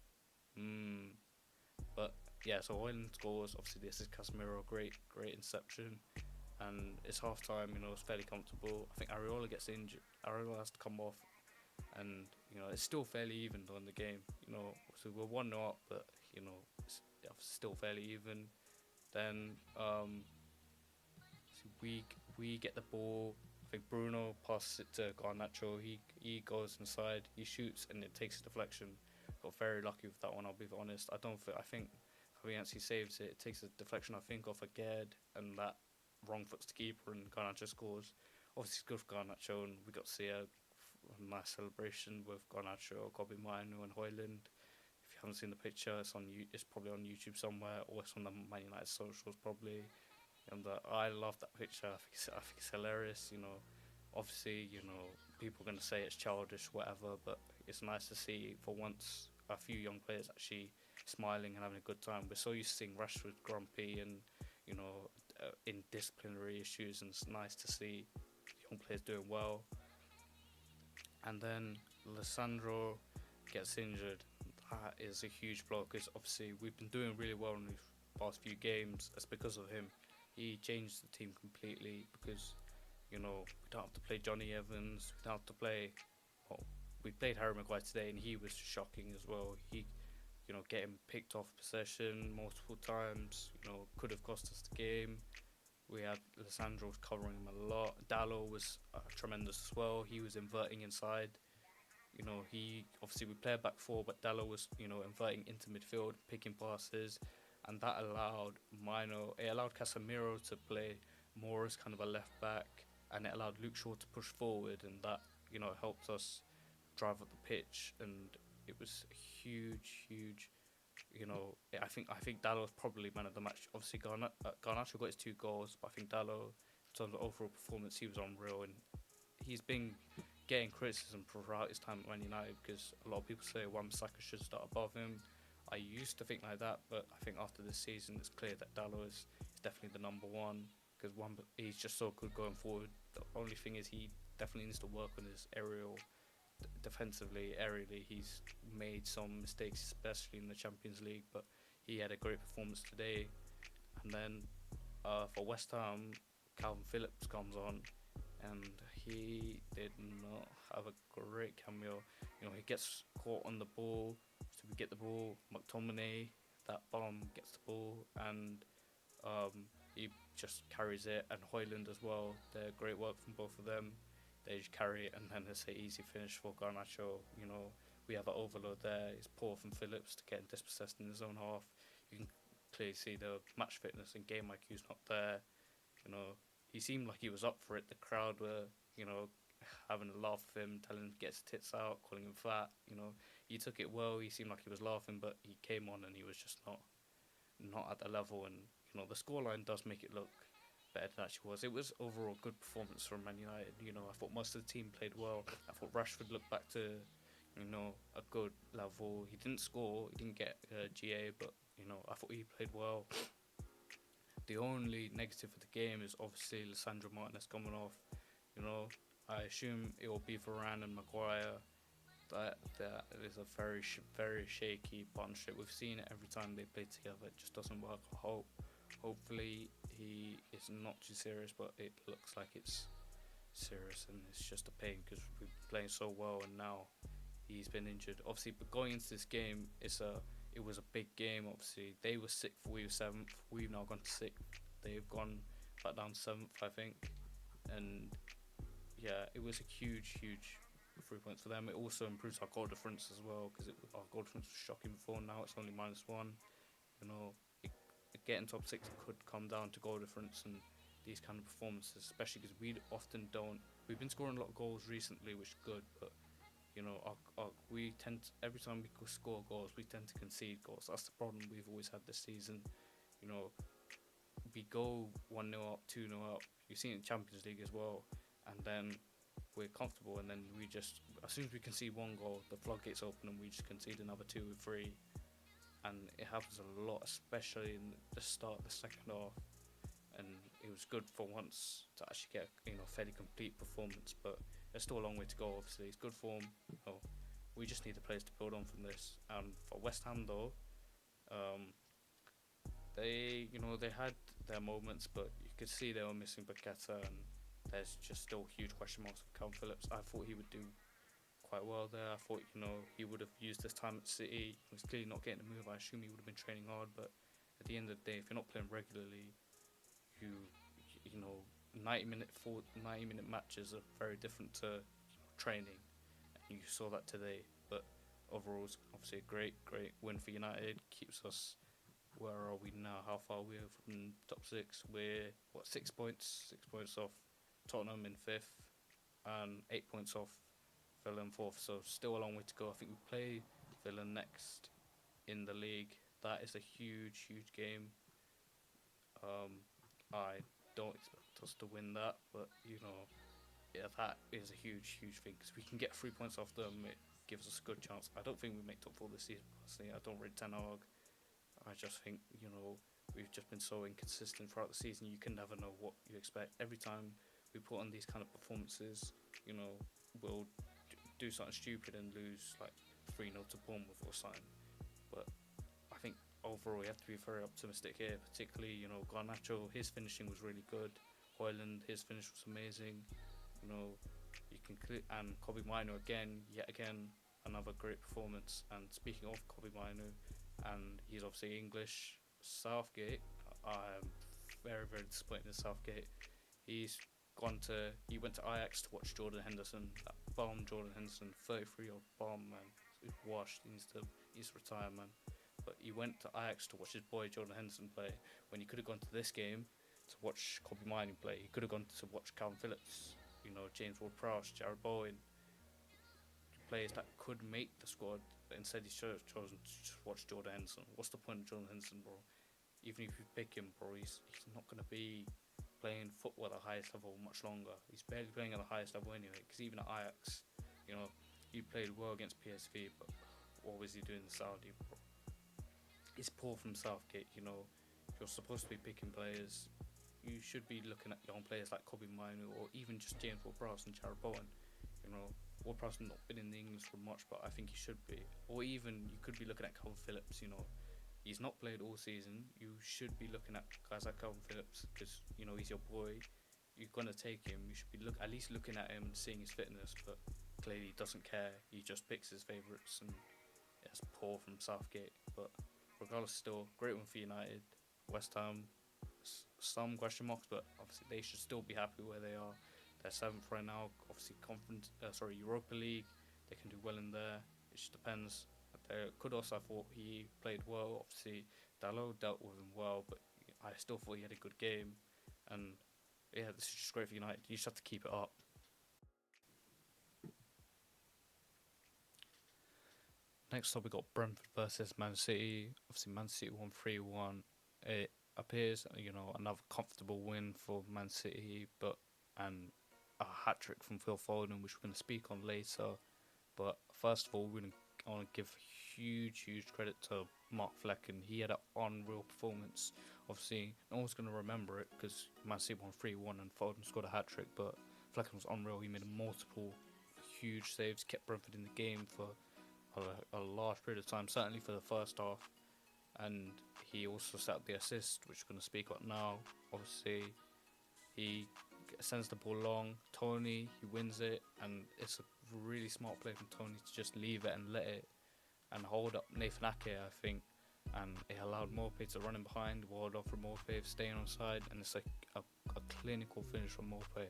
But yeah, so Hoyland scores. Obviously, this is Casemiro, great inception, and it's half time. It's fairly comfortable. I think Areola gets injured. Areola has to come off, and it's still fairly even though in the game. So we're 1-0 up, but it's still fairly even. Then so we get the ball. I think Bruno passes it to Garnacho. He goes inside, he shoots, and it takes a deflection. Got very lucky with that one, I'll be honest. I think Fabianski saves it. It takes a deflection, I think, off a Gerd, and that wrong foots the keeper, and Garnacho scores. Obviously, it's good for Garnacho, and we got to see a nice celebration with Garnacho, Kobe Mino, and Hoyland. If you haven't seen the picture, it's probably on YouTube somewhere, or it's on the Man United socials probably. And I love that picture. I think it's hilarious. Obviously, people are going to say it's childish, whatever, but it's nice to see for once a few young players actually smiling and having a good time. We're so used to seeing Rashford grumpy and in disciplinary issues, and it's nice to see young players doing well. And then Lissandro gets injured. That is a huge blow, because obviously we've been doing really well in the past few games. It's because of him. He changed the team completely, because we don't have to play Johnny Evans. We don't have to play. We played Harry Maguire today, and he was shocking as well. He, getting picked off possession multiple times. Could have cost us the game. We had Lissandro covering him a lot. Dallo was tremendous as well. He was inverting inside. We play a back 4, but Dallo was inverting into midfield, picking passes, and that allowed Casemiro to play more as kind of a left back, and it allowed Luke Shaw to push forward, and that helped us drive up the pitch, and it was huge. I think Dallo was probably man of the match. Obviously, Garnacho got his 2 goals, but I think Dallo, in terms of overall performance, he was unreal, and he's been getting criticism throughout his time at Man United, because a lot of people say Wan-Bissaka should start above him. I used to think like that, but I think after this season, it's clear that Dallo is definitely the number 1, because he's just so good going forward. The only thing is he definitely needs to work on his defensively, aerially. He's made some mistakes, especially in the Champions League, but he had a great performance today. And then for West Ham, Calvin Phillips comes on, and he did not have a great cameo. He gets caught on the ball, so we get the ball. McTominay, that bomb, gets the ball, and he just carries it. And Hoyland as well. They're great work from both of them. They just carry it, and then it's an easy finish for Garnacho. We have an overload there. It's poor from Phillips to get dispossessed in his own half. You can clearly see the match fitness and game IQ's not there. He seemed like he was up for it. The crowd were, having a laugh with him, telling him to get his tits out, calling him fat. He took it well. He seemed like he was laughing, but he came on and he was just not at the level. And the scoreline does make it look better than it actually was. It was overall good performance from Man United. I thought most of the team played well. I thought Rashford looked back to, a good level. He didn't score. He didn't get GA, but I thought he played well. The only negative of the game is obviously Lisandro Martinez coming off. I assume it will be Varane and Maguire. That is a very shaky partnership. We've seen it every time they play together. It just doesn't work. Hopefully he is not too serious, but it looks like it's serious, and it's just a pain because we've been playing so well, and now he's been injured. Obviously, but going into this game, it was a big game. Obviously, they were 6th, we were 7th. We've now gone to 6th. They've gone back down to 7th, I think. And yeah, it was a huge 3 points for them. It also improves our goal difference as well, because our goal difference was shocking before. Now it's only -1. Getting top 6 could come down to goal difference and these kind of performances, especially because we often don't. We've been scoring a lot of goals recently, which is good, but You know, we tend to, every time we score goals, we tend to concede goals. That's the problem we've always had this season. You know, we go 1-0 up, 2-0 up. You've seen it in Champions League as well, and then we're comfortable, and then we just, as soon as we concede one goal, the floodgates open and we just concede another 2 or 3, and it happens a lot, especially in the start of the second half. And it was good for once to actually get a fairly complete performance, but there's still a long way to go. Obviously, it's good form. We just need the players to build on from this. And for West Ham though, they had their moments, but you could see they were missing Paqueta, and there's just still huge question marks with Calvin Phillips. I thought he would do quite well there. I thought he would have used his time at City. He was clearly not getting the move. I assume he would have been training hard, but at the end of the day, if you're not playing regularly, you know 90-minute matches are very different to training, and you saw that today. But overall, it's obviously a great win for United. Keeps us, where are we now? How far are we from top 6? We're 6 points? 6 points off Tottenham in 5th, and 8 points off Villa in 4th. So still a long way to go. I think we play Villa next in the league. That is a huge game. I don't expect us to win that, but that is a huge thing, because we can get 3 points off them. It gives us a good chance. I don't think we make top 4 this season, personally. I don't rate Ten Hag. I just think we've just been so inconsistent throughout the season. You can never know what you expect. Every time we put on these kind of performances, we'll do something stupid and lose like 3-0 to Bournemouth or something. But I think overall we have to be very optimistic here, particularly Garnacho, his finishing was really good. Højlund, his finish was amazing. You can and Kobe Mino yet again another great performance. And speaking of Kobe Mino, and he's obviously English, Southgate, I am very disappointed in Southgate. He went to Ajax to watch Jordan Henderson, that bomb Jordan Henderson, 33-year-old bomb, man. He's washed. He needs to retire, man. But he went to Ajax to watch his boy Jordan Henderson play, when he could have gone to this game to watch Kobe Mino play. He could have gone to watch Calvin Phillips, James Ward-Prowse, Jared Bowen, players that could make the squad. But instead he's chosen to just watch Jordan Henderson. What's the point of Jordan Henderson, bro? Even if you pick him, bro, he's not going to be playing football at the highest level much longer. He's barely playing at the highest level anyway, because even at Ajax, he played well against PSV, but what was he doing in Saudi, bro? It's poor from Southgate. If you're supposed to be picking players, you should be looking at young players like Kobe Mino, or even just James Ward-Prowse and Jared Bowen. Ward-Prowse has not been in the English for much, but I think he should be. Or even you could be looking at Calvin Phillips. He's not played all season. You should be looking at guys like Calvin Phillips, because he's your boy. You're gonna take him. You should be at least looking at him and seeing his fitness. But clearly he doesn't care. He just picks his favourites, and it's poor from Southgate. But regardless, still great one for United. West Ham, some question marks, but obviously they should still be happy where they are. They're 7th right now. Obviously, Europa League, they can do well in there. It just depends. Kudos, I thought he played well. Obviously, Dalot dealt with him well, but I still thought he had a good game. And yeah, this is just great for United. You just have to keep it up. Next up, we got Brentford versus Man City. Obviously, Man City won 3-1. It appears, another comfortable win for Man City, and a hat-trick from Phil Foden, which we're going to speak on later. But first of all, I want to give huge credit to Mark Flecken. He had an unreal performance. Obviously, no one's going to remember it because Man City won 3-1 and Foden scored a hat-trick, but Flecken was unreal. He made multiple huge saves, kept Brentford in the game for a large period of time, certainly for the first half. And he also set up the assist, which we're going to speak about now. Obviously, he sends the ball long. Tony, he wins it, and it's a really smart play from Tony to just leave it and let it and hold up Nathan Ake, I think. And it allowed Morpay to run in behind, walled off from Morpay, staying on side, and it's like a clinical finish from Morpay.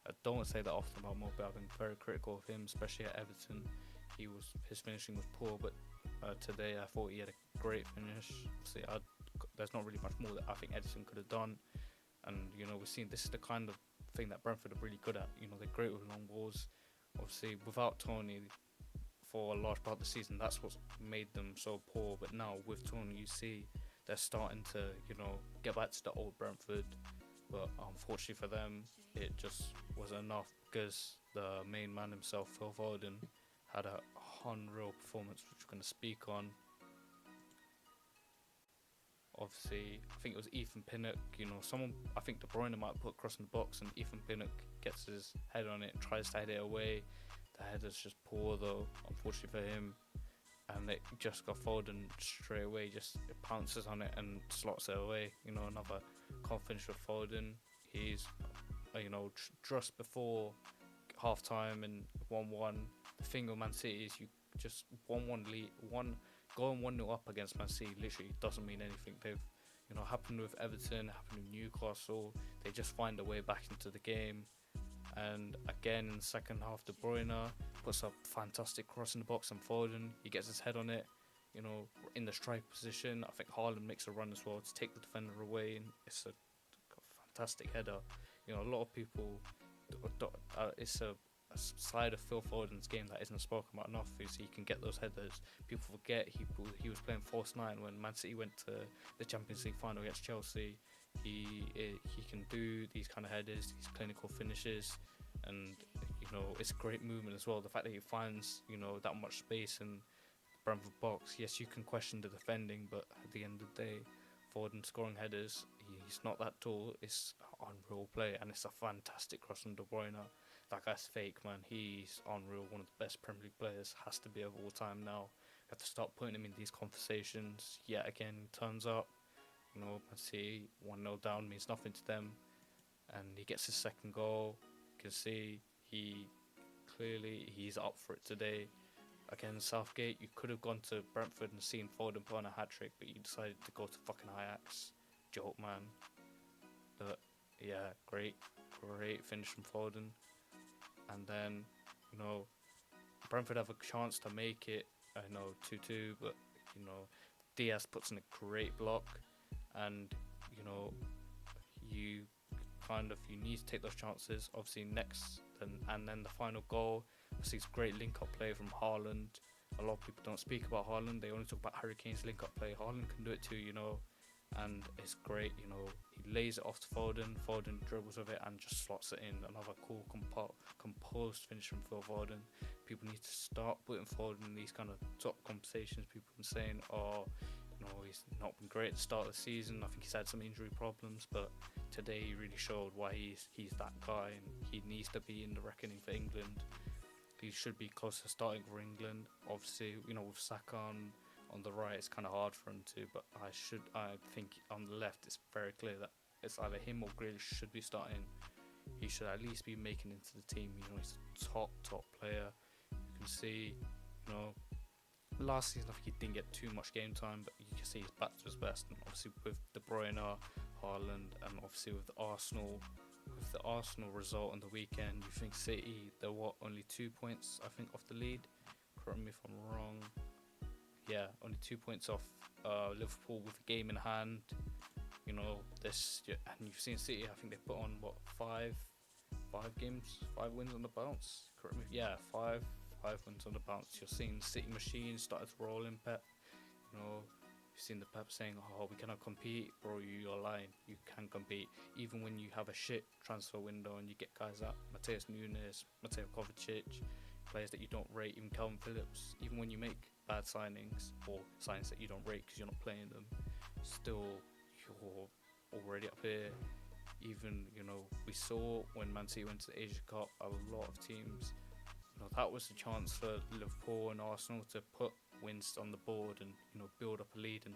I don't say that often about Morpay. I've been very critical of him, especially at Everton. His finishing was poor, but today I thought he had a great finish. See, there's not really much more that I think Edison could have done. And we're seeing this is the kind of thing that Brentford are really good at. They're great with long balls. Obviously, without Tony, for a large part of the season. That's what's made them so poor. But now with Tony, you see they're starting to, get back to the old Brentford. But unfortunately for them, it just wasn't enough because the main man himself, Phil Foden, had a unreal performance, which we're going to speak on. Obviously, I think it was Ethan Pinnock, I think De Bruyne might put across in the box, and Ethan Pinnock gets his head on it and tries to head it away. The header's just poor though, unfortunately for him, and it just got Foden straight away, just it pounces on it and slots it away. Another confidence with Foden. He's, just before half time and 1-1. The thing with Man City is you just 1-1 lead, going 1-0 up against Man City literally doesn't mean anything. They've, happened with Everton, happened with Newcastle. They just find a way back into the game. And again in the second half, De Bruyne puts a fantastic cross in the box, and Foden, he gets his head on it, in the strike position. I think Haaland makes a run as well to take the defender away, and it's a fantastic header. A lot of people, it's a side of Phil Foden's game that isn't spoken about enough, is he can get those headers. People forget he was playing false nine when Man City went to the Champions League final against Chelsea. He can do these kind of headers, these clinical finishes, and it's a great movement as well. The fact that he finds that much space in the Brentford box. Yes, you can question the defending, but at the end of the day, Foden scoring headers, he's not that tall. It's unreal play, and it's a fantastic cross from De Bruyne. That guy's fake, man. He's unreal. One of the best Premier League players, has to be of all time now. You have to start putting him in these conversations. Yet again, turns up. Man City 1-0 down means nothing to them, and he gets his second goal. You can see he's up for it today. Again, Southgate, you could have gone to Brentford and seen Foden put on a hat-trick, but you decided to go to fucking Ajax. Joke, man. But yeah, great finish from Foden. And then, Brentford have a chance to make it, 2-2, but, Diaz puts in a great block, and, you need to take those chances. Obviously, and then the final goal, obviously it's great link-up play from Haaland. A lot of people don't speak about Haaland, they only talk about Harry Kane's link-up play. Haaland can do it too, and it's great, he lays it off to Foden dribbles with it and just slots it in. Another cool composed finish from Phil Foden. People need to start putting Foden in these kind of top conversations. People have been saying, he's not been great at the start of the season. I think he's had some injury problems, but today he really showed why he's that guy, and he needs to be in the reckoning for England. He should be close to starting for England. Obviously, with Saka on the right, it's kind of hard for him to, but I think on the left it's very clear that it's either him or Grealish should be starting. He should at least be making it into the team. He's a top player. You can see, last season I think he didn't get too much game time, but you can see he's back to his best. And obviously with De Bruyne, Haaland, and obviously with the Arsenal result on the weekend, you think City, they're only 2 points I think off the lead. Correct me if I'm wrong. Yeah, only 2 points off Liverpool with a game in hand. And you've seen City, I think they put on 5 wins on the bounce. Correct me. Yeah, five wins on the bounce. You're seeing City machine started to roll in. Pep. You've seen the Pep saying, we cannot compete. Bro, you're lying. You can compete. Even when you have a shit transfer window and you get guys like Mateus Nunes, Mateo Kovacic, players that you don't rate, even Calvin Phillips, even when you make bad signings or signings that you don't rate because you're not playing them, still you're already up here. Even, we saw when Man City went to the Asia Cup, a lot of teams, that was the chance for Liverpool and Arsenal to put wins on the board and, build up a lead. And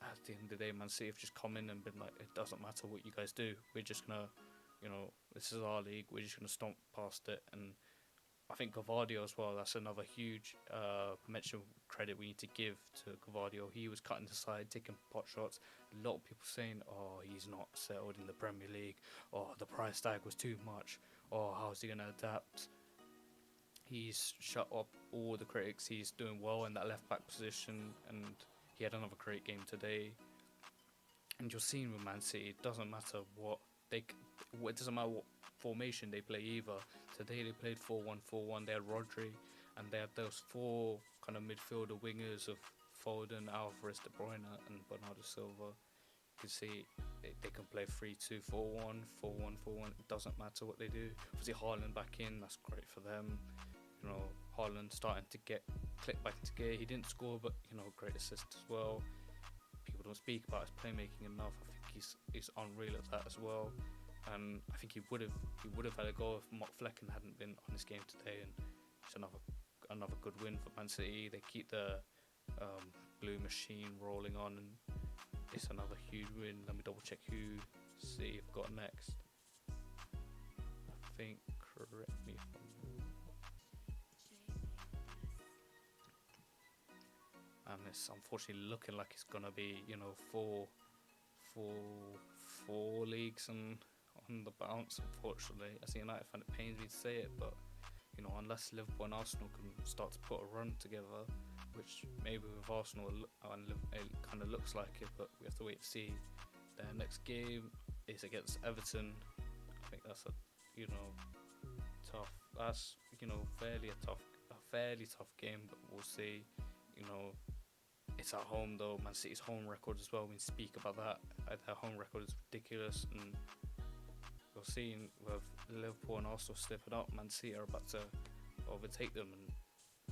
at the end of the day, Man City have just come in and been like, it doesn't matter what you guys do. We're just going to, this is our league. We're just going to stomp past it. And I think Gavardio as well, that's another huge mention credit we need to give to Gavardio. He was cutting the side, taking pot shots. A lot of people saying, he's not settled in the Premier League. The price tag was too much. How's he going to adapt? He's shut up all the critics. He's doing well in that left back position, and he had another great game today. And you're seeing with Man City, it doesn't matter it doesn't matter what formation they play either. Today they played 4-1-4-1. They had Rodri and they have those four kind of midfielder wingers of Foden, Alvarez, De Bruyne, and Bernardo Silva. You can see they can play 3-2-4-1, 4-1-4-1. It doesn't matter what they do. Obviously, Haaland back in, that's great for them. You know, Haaland starting to click back into gear. He didn't score, but you know, great assist as well. People don't speak about his playmaking enough. I think he's unreal at that as well. And I think he would have had a goal if Mark Flecken hadn't been on this game today. And it's another good win for Man City. They keep the blue machine rolling on, and it's another huge win. Let me double check who City have got next. I think, correct me if I'm wrong. And it's unfortunately looking like it's gonna be, you know, four leagues and on the bounce. Unfortunately, as a United fan, it pains me to say it, but you know, unless Liverpool and Arsenal can start to put a run together, which maybe with Arsenal it kind of looks like it, but we have to wait to see. Their next game is against Everton. I think that's a fairly tough game, but we'll see. You know, it's at home though. Man City's home record as well. We speak about that. Their home record is ridiculous, and we'll see with Liverpool and Arsenal stepping up. Man City are about to overtake them, and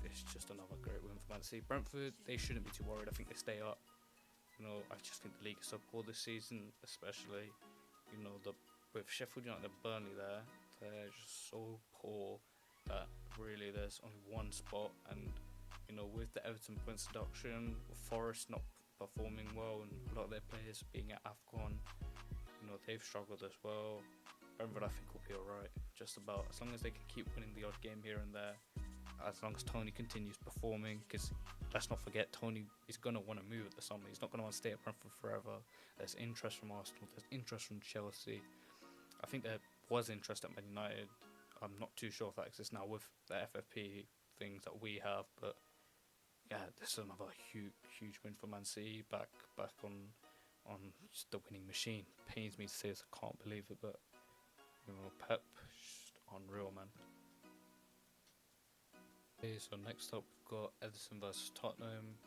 it's just another great win for Man City. Brentford, they shouldn't be too worried. I think they stay up. You know, I just think the league is so poor this season, especially, you know, with Sheffield United and Burnley there, they're just so poor that really there's only one spot. And, you know, with the Everton points deduction, Forest not performing well, and a lot of their players being at AFCON, you know, they've struggled as well. Brentford, I think, will be alright, just about, as long as they can keep winning the odd game here and there. As long as Tony continues performing, because let's not forget, Tony is going to want to move at the summer. He's not going to want to stay at Brentford forever. There's interest from Arsenal, there's interest from Chelsea. I think there was interest at Man United. I'm not too sure if that exists now with the FFP things that we have, but yeah, this is another huge win for Man City, back on just the winning machine. Pains me to say this, I can't believe it, but you know, Pep, just unreal, man. Okay, so next up we've got Everton versus Tottenham.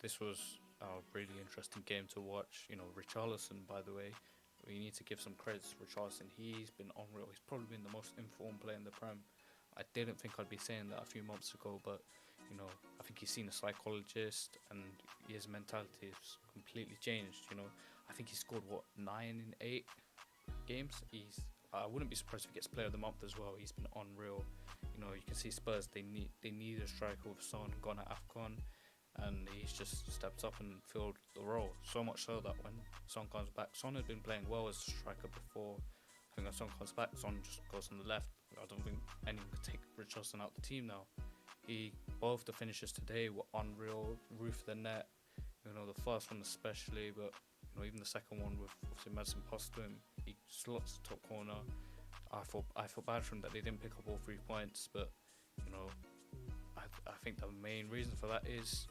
This was a really interesting game to watch. You know, Richarlison, by the way, we need to give some credit to Richarlison. He's been unreal. He's probably been the most informed player in the Prem. I didn't think I'd be saying that a few months ago, but you know, I think he's seen a psychologist and his mentality has completely changed. You know, I think he scored 9 in 8 games. I wouldn't be surprised if he gets Player of the Month as well. He's been unreal. You know, you can see Spurs, they need a striker with Son gone at AFCON, and he's just stepped up and filled the role. So much so that when Son comes back, Son had been playing well as a striker before. I think when Son comes back, Son just goes on the left. I don't think anyone could take Richarlison out the team now. Both the finishes today were unreal. Roof of the net, you know, the first one especially, but you know, even the second one with obviously Madison passed to him, he slots the top corner. I feel bad for him that they didn't pick up all 3 points, but you know, I think the main reason for that is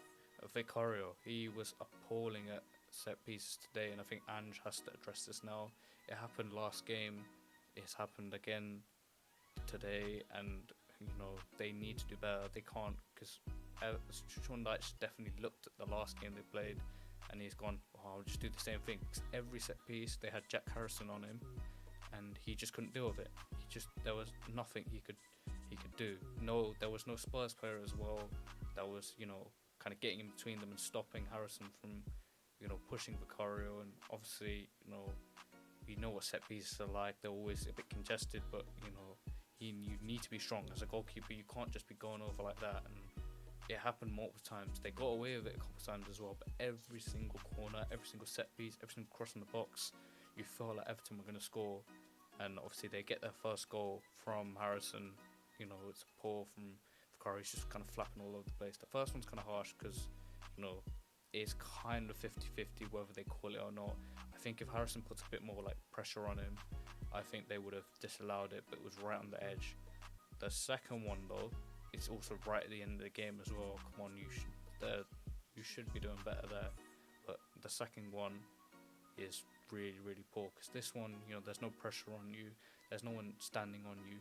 Vicario. He was appalling at set pieces today, and I think Ange has to address this now. It happened last game, it's happened again today, and you know, they need to do better. They can't, because Sean Dyche definitely looked at the last game they played, and he's gone, I'll just do the same thing. Because every set piece they had Jack Harrison on him, and he just couldn't deal with it. There was nothing he could do. No, there was no Spurs player as well that was, you know, kind of getting in between them and stopping Harrison from, you know, pushing Vicario. And obviously, you know what set pieces are like. They're always a bit congested, but you know, you need to be strong as a goalkeeper. You can't just be going over like that. And it happened multiple times. They got away with it a couple of times as well, but every single corner, every single set piece, every single cross in the box, you felt like Everton were going to score. And obviously they get their first goal from Harrison. You know, it's poor from Vicario. He's just kind of flapping all over the place. The first one's kind of harsh because, you know, it's kind of 50-50 whether they call it or not. I think if Harrison puts a bit more like pressure on him, I think they would have disallowed it, but it was right on the edge. The second one though, it's also right at the end of the game as well. Come on, you should be doing better there. But the second one is really poor, because this one, you know, there's no pressure on you, there's no one standing on you.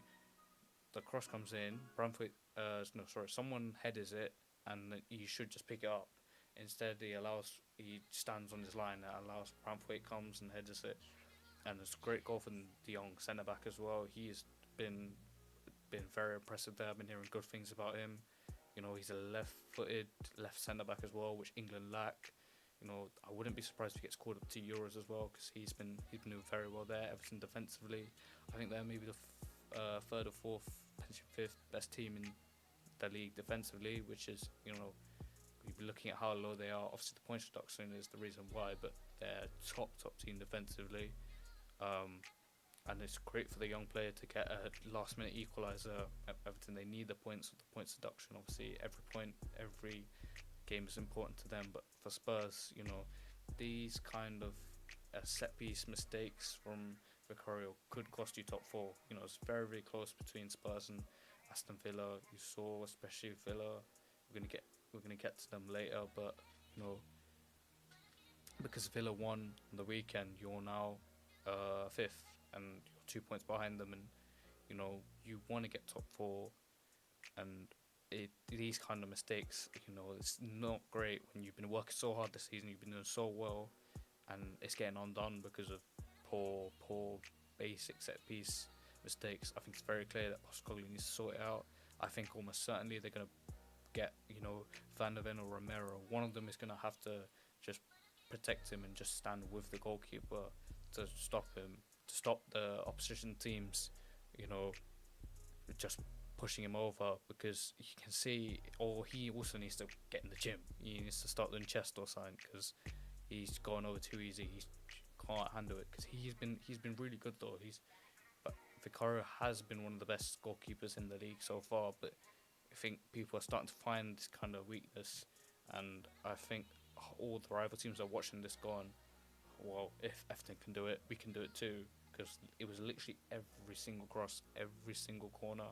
the cross comes in, Brentford, someone headers it, and he should just pick it up. Instead, he stands on his line and allows Brentford comes and headers it, and it's a great goal from De Jong, centre back as well. He's been very impressive there. I've been hearing good things about him. You know, he's a left-footed left centre back as well, which England lack. You know, I wouldn't be surprised if he gets called up to Euros as well, because he's been doing very well there. Everton defensively, I think they're maybe the third or fourth, potentially fifth best team in the league defensively, which is, you know, you'd be looking at how low they are. Obviously, the points reduction is the reason why, but they're top team defensively. And it's great for the young player to get a last minute equaliser at Everton. They need the points with the points deduction. Obviously, every game is important to them. But for Spurs, you know, these kind of set piece mistakes from Vicario could cost you top four. You know, it's very, very close between Spurs and Aston Villa. You saw, especially Villa. We're gonna get to them later, but you know, because Villa won on the weekend, you're now fifth, and you're 2 points behind them, and you know you want to get top four, and these kind of mistakes, you know, it's not great when you've been working so hard this season, you've been doing so well, and it's getting undone because of poor basic set piece mistakes. I think it's very clear that Postecoglou needs to sort it out. I think almost certainly they're going to get, you know, Van der Ven or Romero. One of them is going to have to just protect him and just stand with the goalkeeper to stop him, to stop the opposition teams, you know, just pushing him over, because you can see, or he also needs to get in the gym. He needs to start doing chest or something, because he's going over too easy. He can't handle it, because he's been really good though. But Vicario has been one of the best goalkeepers in the league so far, but I think people are starting to find this kind of weakness, and I think all the rival teams are watching this going, well, if Everton can do it, we can do it too, because it was literally every single cross, every single corner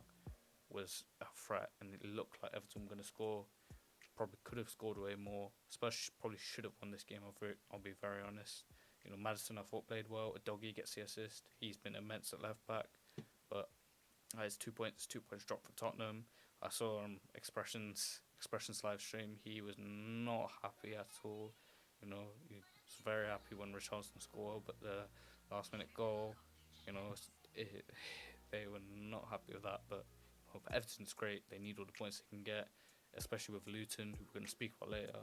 was a threat, and it looked like Everton were going to score. Probably could have scored way more. Spurs probably should have won this game. I'll be very honest. You know, Maddison I thought played well. Doggy gets the assist. He's been immense at left back, but it's 2 points. 2 points dropped for Tottenham. I saw Expressions live stream. He was not happy at all. You know, he was very happy when Richarlison scored, but the last minute goal, you know, they were not happy with that. But Everton's great. They need all the points they can get, especially with Luton, who we're going to speak about later.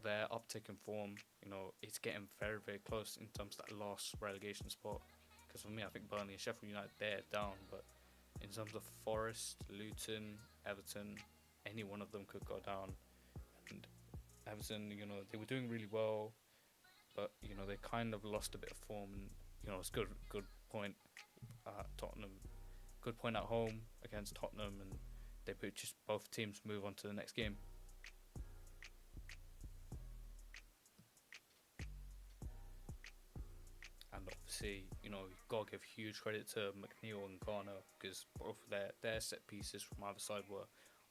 Their uptick in form, you know, it's getting very, very close in terms of that last relegation spot. Because for me, I think Burnley and Sheffield United, they're down. But in terms of Forest, Luton, Everton, any one of them could go down. And Everton, you know, they were doing really well, but, you know, they kind of lost a bit of form. And, you know, it's good point at Tottenham. Good point at home against Tottenham, and they put just both teams move on to the next game. And obviously, you know, you've got to give huge credit to McNeil and Garner, because both of their set pieces from either side were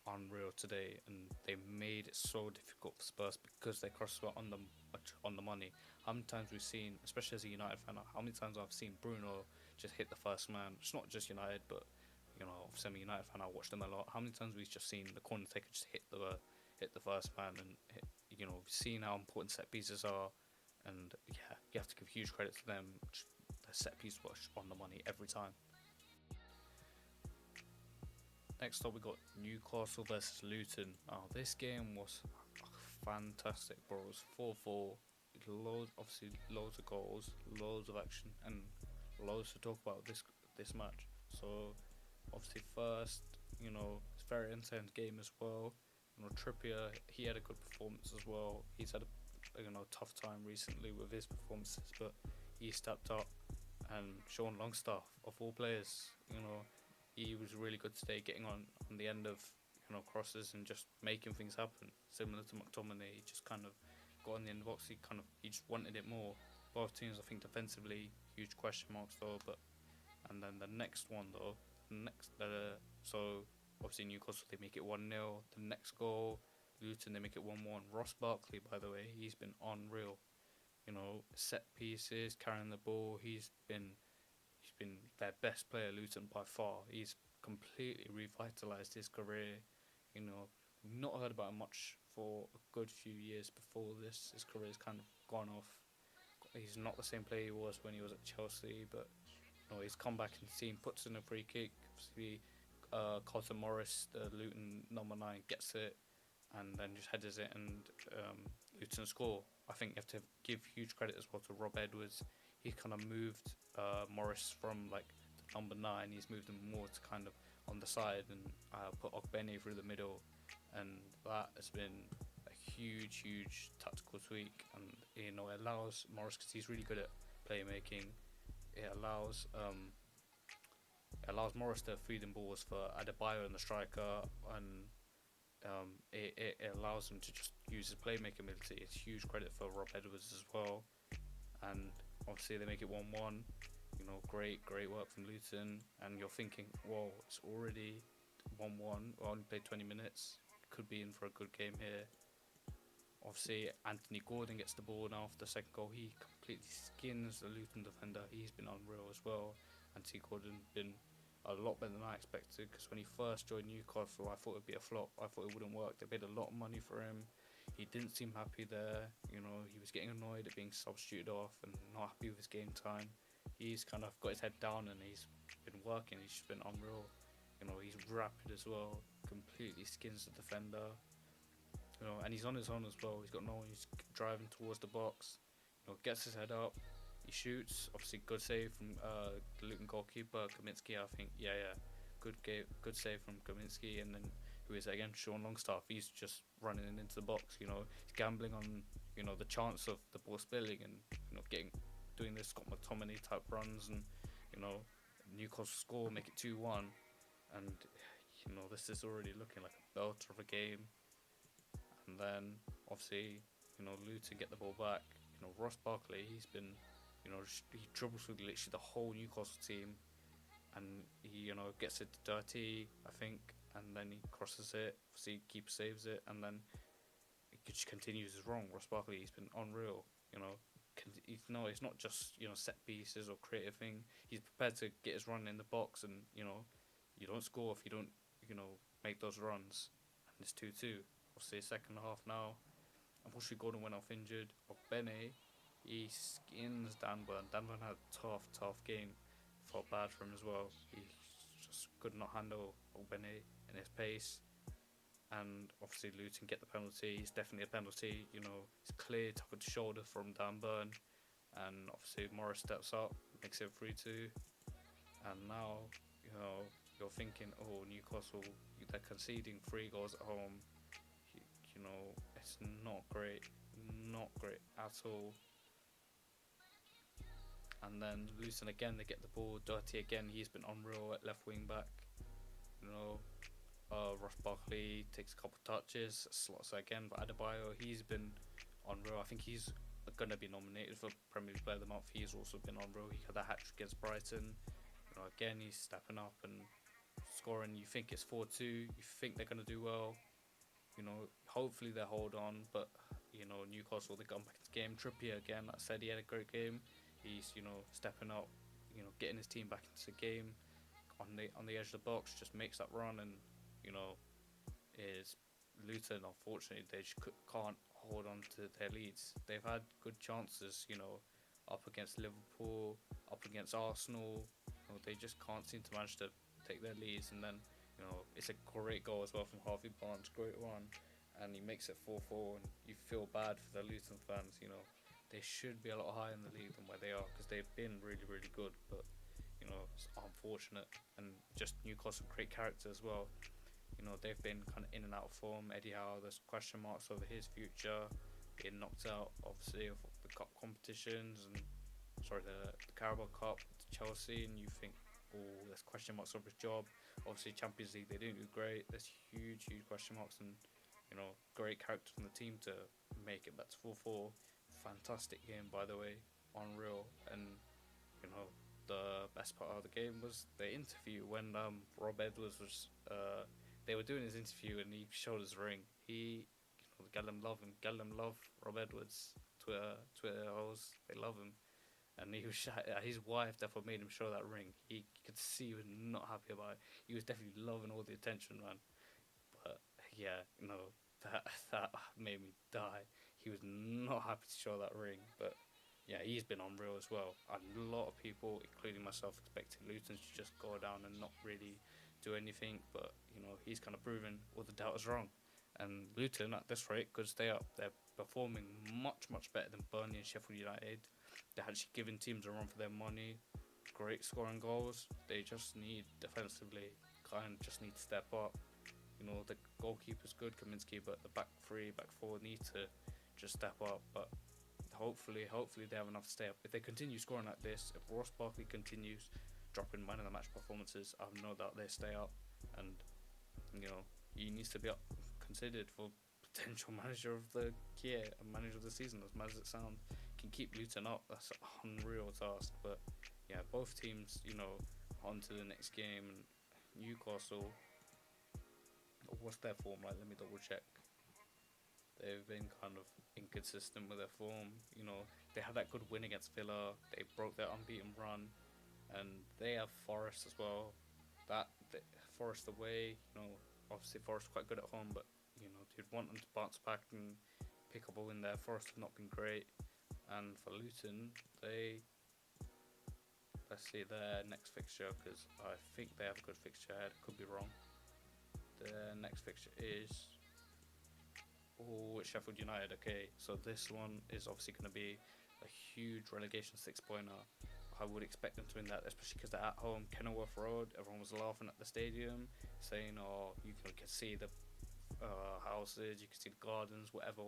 unreal today, and they made it so difficult for Spurs because their crosses were on the money. How many times we've seen, especially as a United fan, how many times I've seen Bruno just hit the first man? It's not just United, but you know, obviously I'm a United fan, I watch them a lot. How many times we've just seen the corner taker just hit the first man, and you know, we've seen how important set pieces are, and yeah, you have to give huge credit to them. The set piece was on the money every time. Next up, we got Newcastle versus Luton. Oh, this game was fantastic, bro. It was 4-4. Obviously, loads of goals, loads of action, and loads to talk about this match. So, obviously, first, you know, it's a very intense game as well. You know, Trippier, he had a good performance as well. He's had a tough time recently with his performances, but he stepped up. And Sean Longstaff, of all players, you know, he was really good today, getting on the end of, you know, crosses and just making things happen. Similar to McTominay, he just kind of got on the end of the box. He just wanted it more. Both teams, I think, defensively, huge question marks though. And then the next one though, so obviously Newcastle, they make it 1-0. The next goal, Luton, they make it 1-1. Ross Barkley, by the way, he's been unreal. You know, set pieces, carrying the ball. He's been their best player, Luton, by far. He's completely revitalized his career. You know, we've not heard about him much for a good few years before this. His career's kind of gone off. He's not the same player he was when he was at Chelsea, but he's come back in the team, puts in a free kick. Obviously, Carlton Morris, the Luton number 9, gets it and then just headers it, and Luton score. I think you have to give huge credit as well to Rob Edwards. He kind of moved Morris from like the number 9. He's moved him more to kind of on the side and put Ogbene through the middle, and that has been a huge tactical tweak. And it allows Morris, because he's really good at playmaking. It allows Morris to feed in balls for Adebayo and the striker, and it allows him to just use his playmaking ability. It's huge credit for Rob Edwards as well. And obviously they make it 1-1. Great work from Luton. And you're thinking, whoa, it's already 1-1. We only played 20 minutes. Could be in for a good game here. Obviously, Anthony Gordon gets the ball now after the second goal. He completely skins the Luton defender. He's been unreal as well. Anthony Gordon been a lot better than I expected, because when he first joined Newcastle, I thought it'd be a flop. I thought it wouldn't work. They paid a lot of money for him. He didn't seem happy there. He was getting annoyed at being substituted off and not happy with his game time. He's kind of got his head down and he's been working. He's just been unreal. He's rapid as well. Completely skins the defender. And he's on his own as well. He's got no one. He's driving towards the box. Gets his head up. He shoots. Obviously, good save from the Luton goalkeeper, Kaminsky. I think, good save from Kaminsky. And then who is it again? Sean Longstaff. He's just running into the box. He's gambling on the chance of the ball spilling and doing this Scott McTominay type runs, and Newcastle score, make it 2-1, and this is already looking like a belter of a game. And then obviously Luton get the ball back. Ross Barkley, he's been he dribbles through literally the whole Newcastle team, and he gets it dirty, I think, and then he crosses it. Obviously keeper saves it, and then it just continues his run. Ross Barkley, he's been unreal. It's not just set pieces or creative thing. He's prepared to get his run in the box, and you don't score if you don't make those runs. And it's 2-2. Obviously second half now. Unfortunately Gordon went off injured. Ogbene, he skins Danburn. Danburn had a tough game. Felt bad for him as well. He just could not handle Ogbene and his pace. And obviously Luton get the penalty. It's definitely a penalty. It's clear, top of the shoulder from Danburn. And obviously Morris steps up, makes it 3-2. And now, you're thinking, oh, Newcastle, they're conceding 3 goals at home. It's not great at all. And then Luton again, they get the ball. Dirty again, he's been unreal at left wing back. Ross Barkley takes a couple touches, slots again, but Adebayo, he's been unreal. I think he's going to be nominated for Premier League Player of the Month. He's also been unreal. He had a hat-trick against Brighton. Again, he's stepping up and scoring. You think it's 4-2. You think they're going to do well. Hopefully they hold on, but Newcastle, they come back into the game. Trippier again, like I said, he had a great game. He's stepping up, getting his team back into the game on the edge of the box, just makes that run, and is Luton, unfortunately they just can't hold on to their leads. They've had good chances, up against Liverpool, up against Arsenal. They just can't seem to manage to take their leads, and then it's a great goal as well from Harvey Barnes, great run, and he makes it 4-4, and you feel bad for the Luton fans. They should be a lot higher in the league than where they are, because they've been really good, but it's unfortunate. And just Newcastle, great character as well. They've been kind of in and out of form. Eddie Howe, there's question marks over his future, getting knocked out obviously of the cup competitions, and the Carabao Cup to Chelsea, and you think, oh, there's question marks over his job. Obviously Champions League, they didn't do great. There's huge question marks, and great character from the team to make it back to 4-4. Fantastic game, by the way, unreal. And the best part of the game was the interview when Rob Edwards was they were doing his interview, and he showed his ring. He Gallum love him. Gallum love Rob Edwards. Twitter hoes, they love him. and he was his wife definitely made him show that ring. He could see he was not happy about it. He was definitely loving all the attention, man. But yeah, that made me die. He was not happy to show that ring, but yeah, he's been unreal as well. A lot of people, including myself, expected Luton to just go down and not really do anything, but he's kind of proven all the doubters wrong. And Luton at this rate, because they're performing much better than Burnley and Sheffield United. They're actually giving teams a run for their money. Great scoring goals. They just need defensively, kind of just need to step up. The goalkeeper's good, Kaminsky, but the back three, back four need to just step up. But hopefully they have enough to stay up. If they continue scoring like this, if Ross Barkley continues dropping man of the match performances, I have no doubt they stay up. And he needs to be up, considered for potential manager of the year and manager of the season. As mad as it sounds, can keep Luton up. That's an unreal task. But yeah, both teams, on to the next game. And Newcastle, what's their form like? Let me double check. They've been kind of inconsistent with their form. They had that good win against Villa. They broke their unbeaten run, and they have Forest as well. Forest away, obviously Forest quite good at home, but you'd want them to bounce back and pick up a win there. Forest have not been great, and for Luton, let's see their next fixture, because I think they have a good fixture ahead. Could be wrong. Their next fixture is Sheffield United. Okay, so this one is obviously going to be a huge relegation 6-pointer. I would expect them to win that, especially because they're at home, Kenilworth Road. Everyone was laughing at the stadium, saying, "Oh, you can see the houses, you can see the gardens, whatever."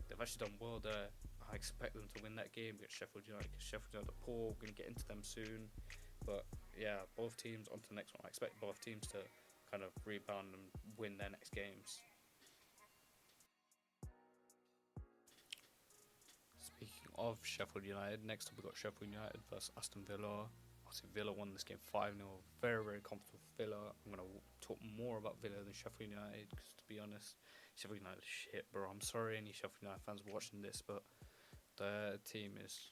They've actually done well there. I expect them to win that game against Sheffield United. Because Sheffield United are poor. We're going to get into them soon, but yeah, both teams on to the next one. I expect both teams to kind of rebound and win their next games. Speaking of Sheffield United, next up we got Sheffield United versus Aston Villa. Obviously Villa won this game 5-0. Very comfortable for Villa. I'm going to talk more about Villa than Sheffield United, because to be honest, Sheffield United is shit, bro. I'm sorry any Sheffield United fans watching this, but their team is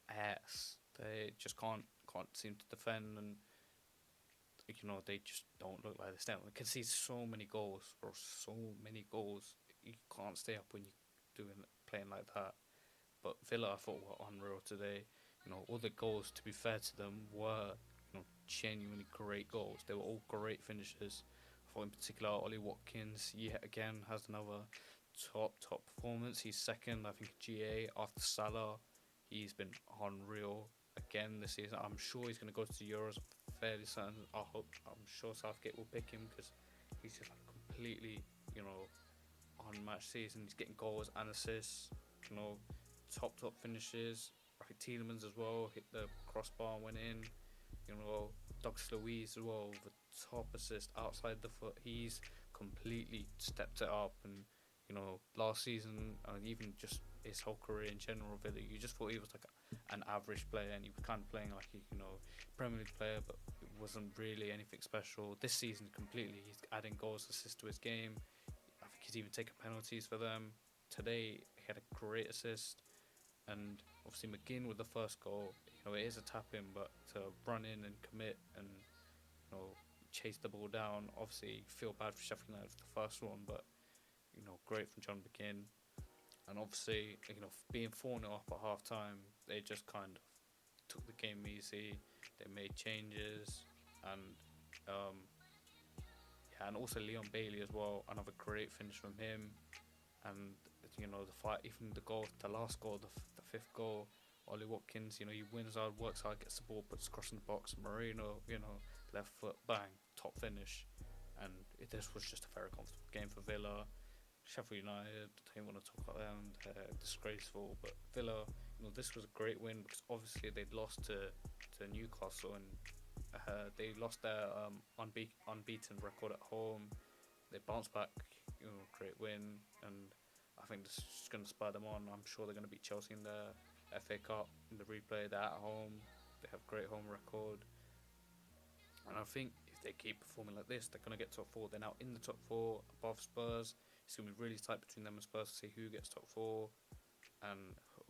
ass. They just can't seem to defend, and they just don't look like they stand. They concede so many goals, bro. So many goals. You can't stay up when you're playing like that. But Villa, I thought, were unreal today. All the goals, to be fair to them, were genuinely great goals. They were all great finishes. I thought in particular, Ollie Watkins yet again has another top performance. He's second, I think, GA after Salah. He's been unreal again this season. I'm sure he's going to go to the Euros. I'm fairly certain. I'm sure Southgate will pick him, because he's just completely, unmatched season. He's getting goals and assists. Top finishes. I think Tielemans as well hit the crossbar and went in. Douglas Luiz as well with a top assist outside the foot. He's completely stepped it up, and last season and even just his whole career in general, Villa, you just thought he was like an average player, and he was kind of playing like Premier League player, but it wasn't really anything special. This season completely, he's adding goals, assists to his game. I think he's even taken penalties for them. Today he had a great assist. And obviously McGinn with the first goal, it is a tap-in, but to run in and commit and, chase the ball down, obviously feel bad for Sheffield United for the first one, but, great from John McGinn. And obviously, being 4-0 up at half-time, they just kind of took the game easy. They made changes, and, and also Leon Bailey as well, another great finish from him. And the fight, even the last goal, the fifth goal, Ollie Watkins, he wins hard, works hard, gets the ball, puts the cross in the box. Moreno, left foot, bang, top finish. And this was just a very comfortable game for Villa. Sheffield United, I don't want to talk about them, they're disgraceful. But Villa, this was a great win, because obviously they'd lost to Newcastle, and they lost their unbeaten record at home. They bounced back, great win, and I think this is going to spur them on. I'm sure they're going to beat Chelsea in the FA Cup in the replay. They're at home. They have great home record. And I think if they keep performing like this, they're going to get top 4. They're now in the top 4 above Spurs. It's going to be really tight between them and Spurs to see who gets top 4. And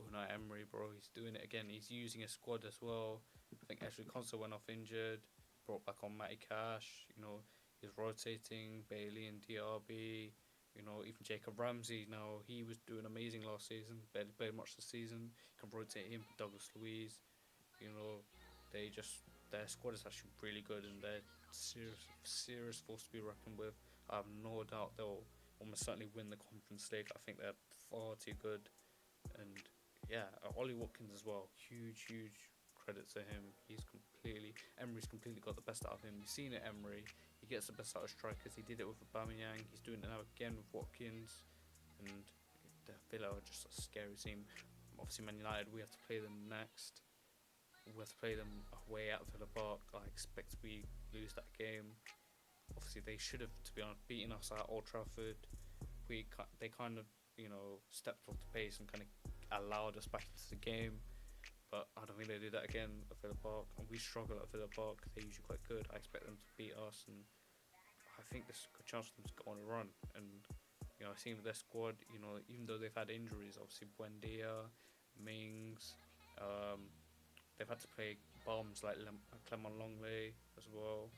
Unai Emery, bro, he's doing it again. He's using a squad as well. I think Ashley Conser went off injured, brought back on Matty Cash. He's rotating Bailey and DRB. Even Jacob Ramsey now, he was doing amazing last season, barely played much this season. You can rotate him, Douglas Luiz. You know, their squad is actually really good, and they're serious force to be reckoned with. I have no doubt they'll almost certainly win the Conference League. I think they're far too good, and yeah, Ollie Watkins as well. Huge credit to him. Emery's completely got the best out of him. You've seen it, Emery. He gets the best out of strikers. He did it with Aubameyang. He's doing it now again with Watkins, and the Villa are just a scary team. Obviously, Man United, we have to play them next. We have to play them away at Villa Park. I expect we lose that game. Obviously, they should have, to be honest, beaten us at Old Trafford. They kind of, stepped off the pace and kind of allowed us back into the game. But I don't think they do that again at Villa Park. And we struggle at Villa Park. They're usually quite good. I expect them to beat us, and I think there's a good chance for them to go on a run. And I've seen with their squad, even though they've had injuries, obviously Buendia, Mings, they've had to play bombs like Clement Longley as well,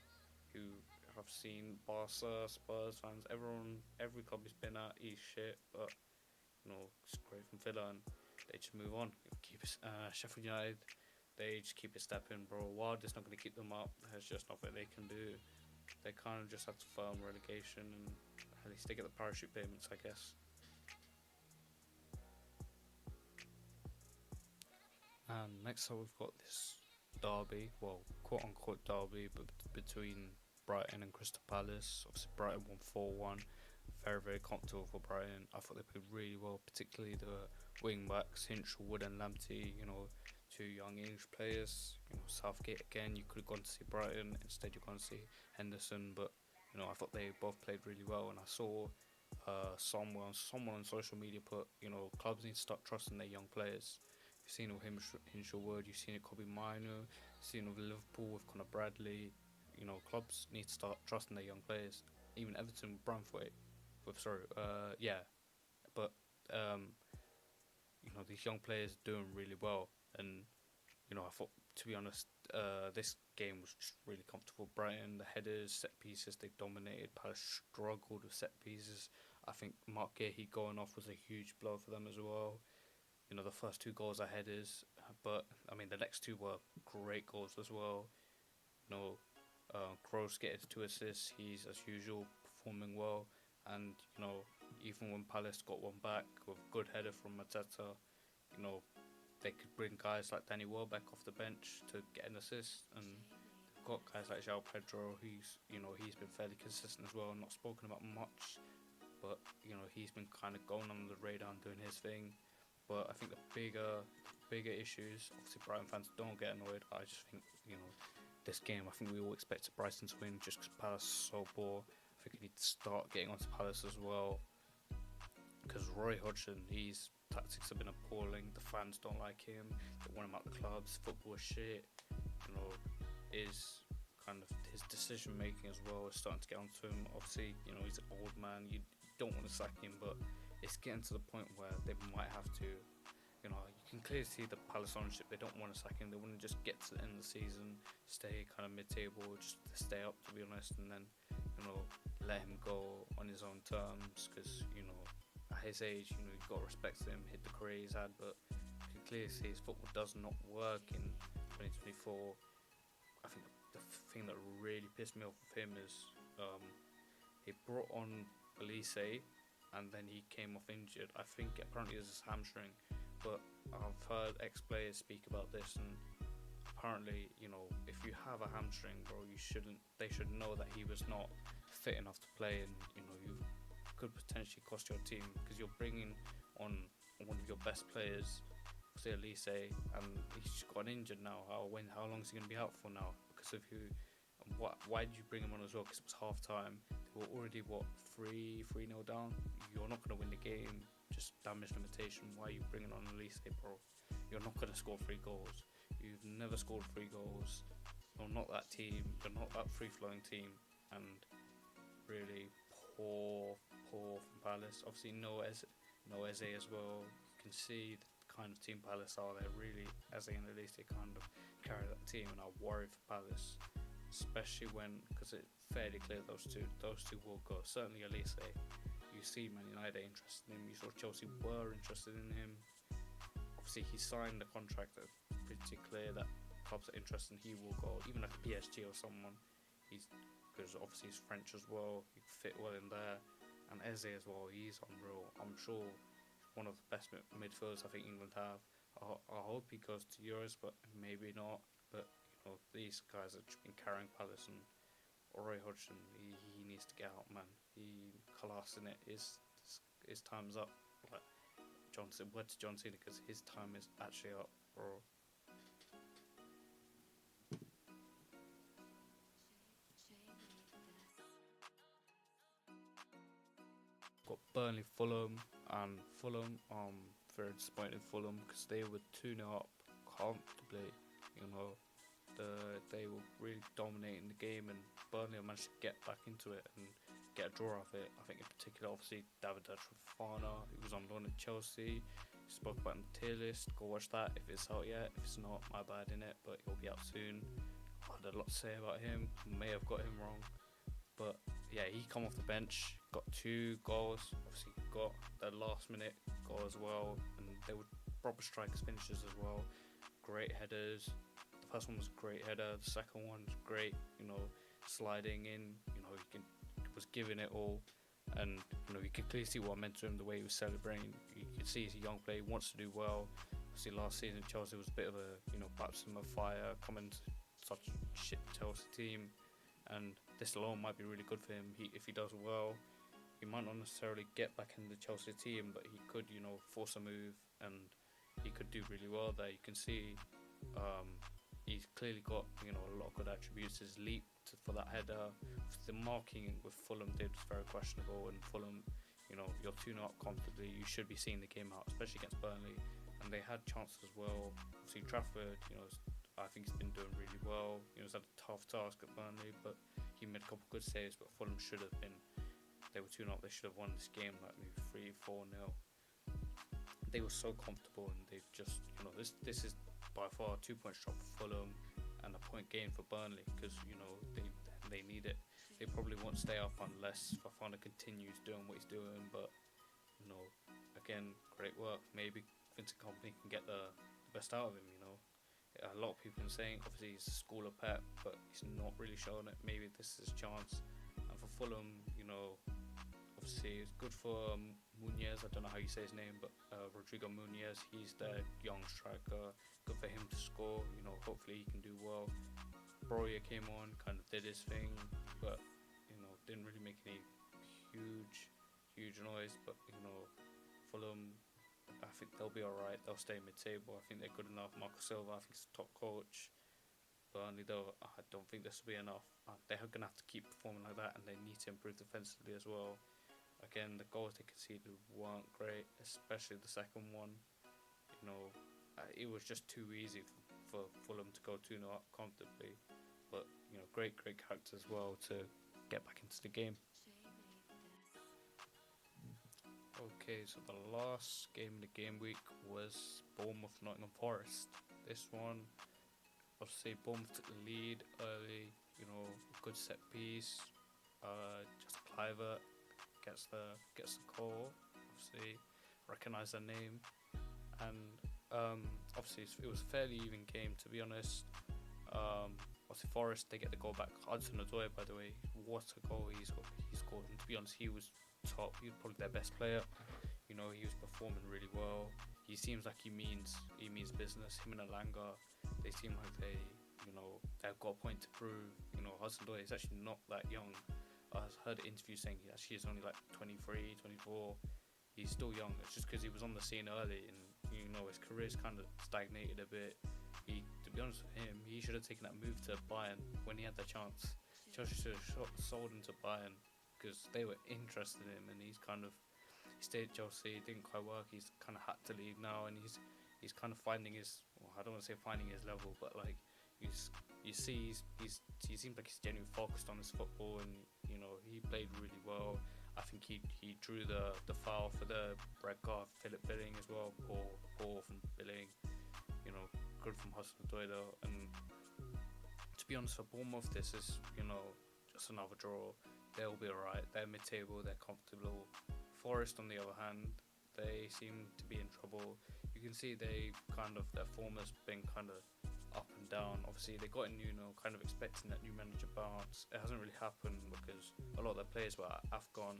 who I've seen Barca, Spurs fans, every club he's been at, he's shit, but it's great from Villa, and they just move on. Sheffield United, they just keep it stepping, bro. Wilder's not going to keep them up. There's just nothing they can do. They kind of just have to firm relegation, and at least they get the parachute payments, I guess. And next up, we've got this derby, well, quote unquote derby, but between Brighton and Crystal Palace. Obviously, Brighton won 4-1. Very comfortable for Brighton. I thought they played really well, particularly the wing backs, Hinshaw, Wood, and Lamptey. Two young English players. Southgate again. You could have gone to see Brighton, instead you've gone to see Henderson. But I thought they both played really well, and I saw someone on social media put clubs need to start trusting their young players. You've seen it with Hinshaw, Wood. You've seen it with Kobe Mino. You've seen it with Liverpool with Conor Bradley. Clubs need to start trusting their young players. Even Everton with Branthwaite. But these young players are doing really well, and I thought, to be honest, this game was just really comfortable. Brighton, the headers, set pieces, they dominated. Palace struggled with set pieces. I think Mark Gahey going off was a huge blow for them as well. The first two goals are headers, but the next two were great goals as well. Kroos getting 2 assists. He's, as usual, performing well. And, even when Palace got one back with a good header from Mateta, they could bring guys like Danny Welbeck off the bench to get an assist. And they've got guys like João Pedro, who's, he's been fairly consistent as well, not spoken about much. But, he's been kind of going under the radar and doing his thing. But I think the bigger issues, obviously Brighton fans don't get annoyed. I just think, this game, I think we all expected Brighton to win just because Palace is so poor. I think we need to start getting onto Palace as well, because Roy Hodgson, his tactics have been appalling. The fans don't like him. They want him out the clubs. Football is shit. Is kind of his decision making as well is starting to get onto him. Obviously, he's an old man. You don't want to sack him, but it's getting to the point where they might have to. You can clearly see the Palace ownership. They don't want to sack him. They want to just get to the end of the season, stay kind of mid-table, just to stay up, to be honest, and then let him go on his own terms. Because at his age, you've got to respect him, hit the career he's had, but you can clearly see his football does not work in 2024. I think the thing that really pissed me off with him is he brought on Elise, and then he came off injured. I think apparently it was his hamstring. But I've heard ex-players speak about this, and apparently, if you have a hamstring, bro, they should know that he was not fit enough to play, and you could potentially cost your team, because you're bringing on one of your best players, say Elise, and he's got injured now. How long is he going to be out for now? Because of who? And why did you bring him on as well? Because it was half time. They were already 3-0 down. You're not going to win the game. Just damage limitation. Why are you bringing on Elise, bro? You're not going to score 3 goals. You've never scored 3 goals. You're not that team. You're not that free-flowing team. And really poor from Palace. Obviously, no Eze as well. You can see the kind of team Palace are. They're really, as they least, they kind of carry that team, and I worry for Palace, especially because it's fairly clear those two will go. Certainly, Elise, you see Man United interested in him. You saw Chelsea were interested in him. Obviously, he signed a contract that's pretty clear that clubs are interested in. He will go, even like PSG or someone. Because obviously he's French as well. He fit well in there, and Eze as well. He's unreal. I'm sure he's one of the best midfielders I think England have. I hope he goes to Euros, but maybe not. But these guys have been carrying Palace, and Roy Hodgson, he needs to get out, man. He classing it. His time's up. Like Johnson, word to John Cena, because his time is actually up, bro. Got Burnley, Fulham, and Fulham. Very disappointed in Fulham because they were 2-0 up comfortably. They were really dominating the game, and Burnley managed to get back into it and get a draw off it. I think in particular, obviously, David Fofana, who was on loan at Chelsea. Spoke about in the tier list. Go watch that if it's out yet. If it's not, my bad in it, but it'll be out soon. I had a lot to say about him. May have got him wrong, but yeah, he come off the bench, got 2 goals. Obviously, got the last minute goal as well, and they were proper strikers, finishers as well. Great headers. The first one was a great header. The second one was great. Sliding in. He was giving it all, and you could clearly see what I meant to him. The way he was celebrating, you could see he's a young player. He wants to do well. Obviously, last season Chelsea was a bit of a baptism of fire coming to such a shit Chelsea team. And this alone might be really good for him. If he does well, he might not necessarily get back in the Chelsea team, but he could, force a move, and he could do really well there. You can see he's clearly got, a lot of good attributes. His leap for that header, the marking with Fulham did was very questionable, and Fulham, you're 2-0 up comfortably. You should be seeing the game out, especially against Burnley, and they had chances as well. Obviously, Trafford, I think he's been doing really well. He's had a tough task at Burnley, but he made a couple of good saves. But Fulham should have been. They were 2-0. They should have won this game, like maybe 3-4-0. They were so comfortable, and they've just, this is by far a 2-point shot for Fulham and a point gain for Burnley, because they need it. They probably won't stay up unless Fofana continues doing what he's doing. But again, great work. Maybe Vincent Kompany can get the best out of him. A lot of people are saying, obviously, he's a school of Pep, but he's not really showing it. Maybe this is his chance. And for Fulham, obviously, it's good for Muniz. I don't know how you say his name, but Rodrigo Muniz, he's their young striker. Good for him to score. Hopefully he can do well. Broya came on, kind of did his thing, but, didn't really make any huge noise. But, Fulham, I think they'll be alright. They'll stay mid-table. I think they're good enough. Marco Silva, I think he's a top coach. Burnley, though, I don't think this will be enough. They're going to have to keep performing like that, and they need to improve defensively as well. Again, the goals they conceded weren't great, especially the second one. It was just too easy for Fulham to go 2-0 up comfortably. But, great character as well to get back into the game. Okay, so the last game in the game week was Bournemouth Nottingham Forest. This one, obviously Bournemouth took the lead early, good set piece. Just Clivert gets the goal. Obviously, recognise their name, and obviously it was a fairly even game, to be honest. Obviously Forest, they get the goal back. Hudson-Odoi, by the way, what a goal he scored. And to be honest, he was top. He was probably their best player. He was performing really well. He seems like he means business. Him and Alanga, they seem like they've got a point to prove. Hudson-Odoi is actually not that young. I heard an interview saying he actually is only like 23, 24. He's still young. It's just because he was on the scene early, and his career's kind of stagnated a bit. To be honest with him, he should have taken that move to Bayern when he had the chance. Chelsea should have sold him to Bayern, because they were interested in him, and he stayed at Chelsea. It didn't quite work. He's kind of had to leave now, and he's kind of finding his, I don't want to say finding his level, but like you see he seems like he's genuinely focused on his football, and he played really well. I think he drew the foul for the red card. Philip Billing as well, poor from Billing. You know, good from Hudson-Odoi though. And to be honest, for Bournemouth, this is, you know, just another draw. They'll be alright. They're mid-table. They're comfortable. Forest, on the other hand, they seem to be in trouble. You can see their form has been kind of up and down. Obviously, they got in Nuno, kind of expecting that new manager bounce. It hasn't really happened because a lot of their players were at AFCON.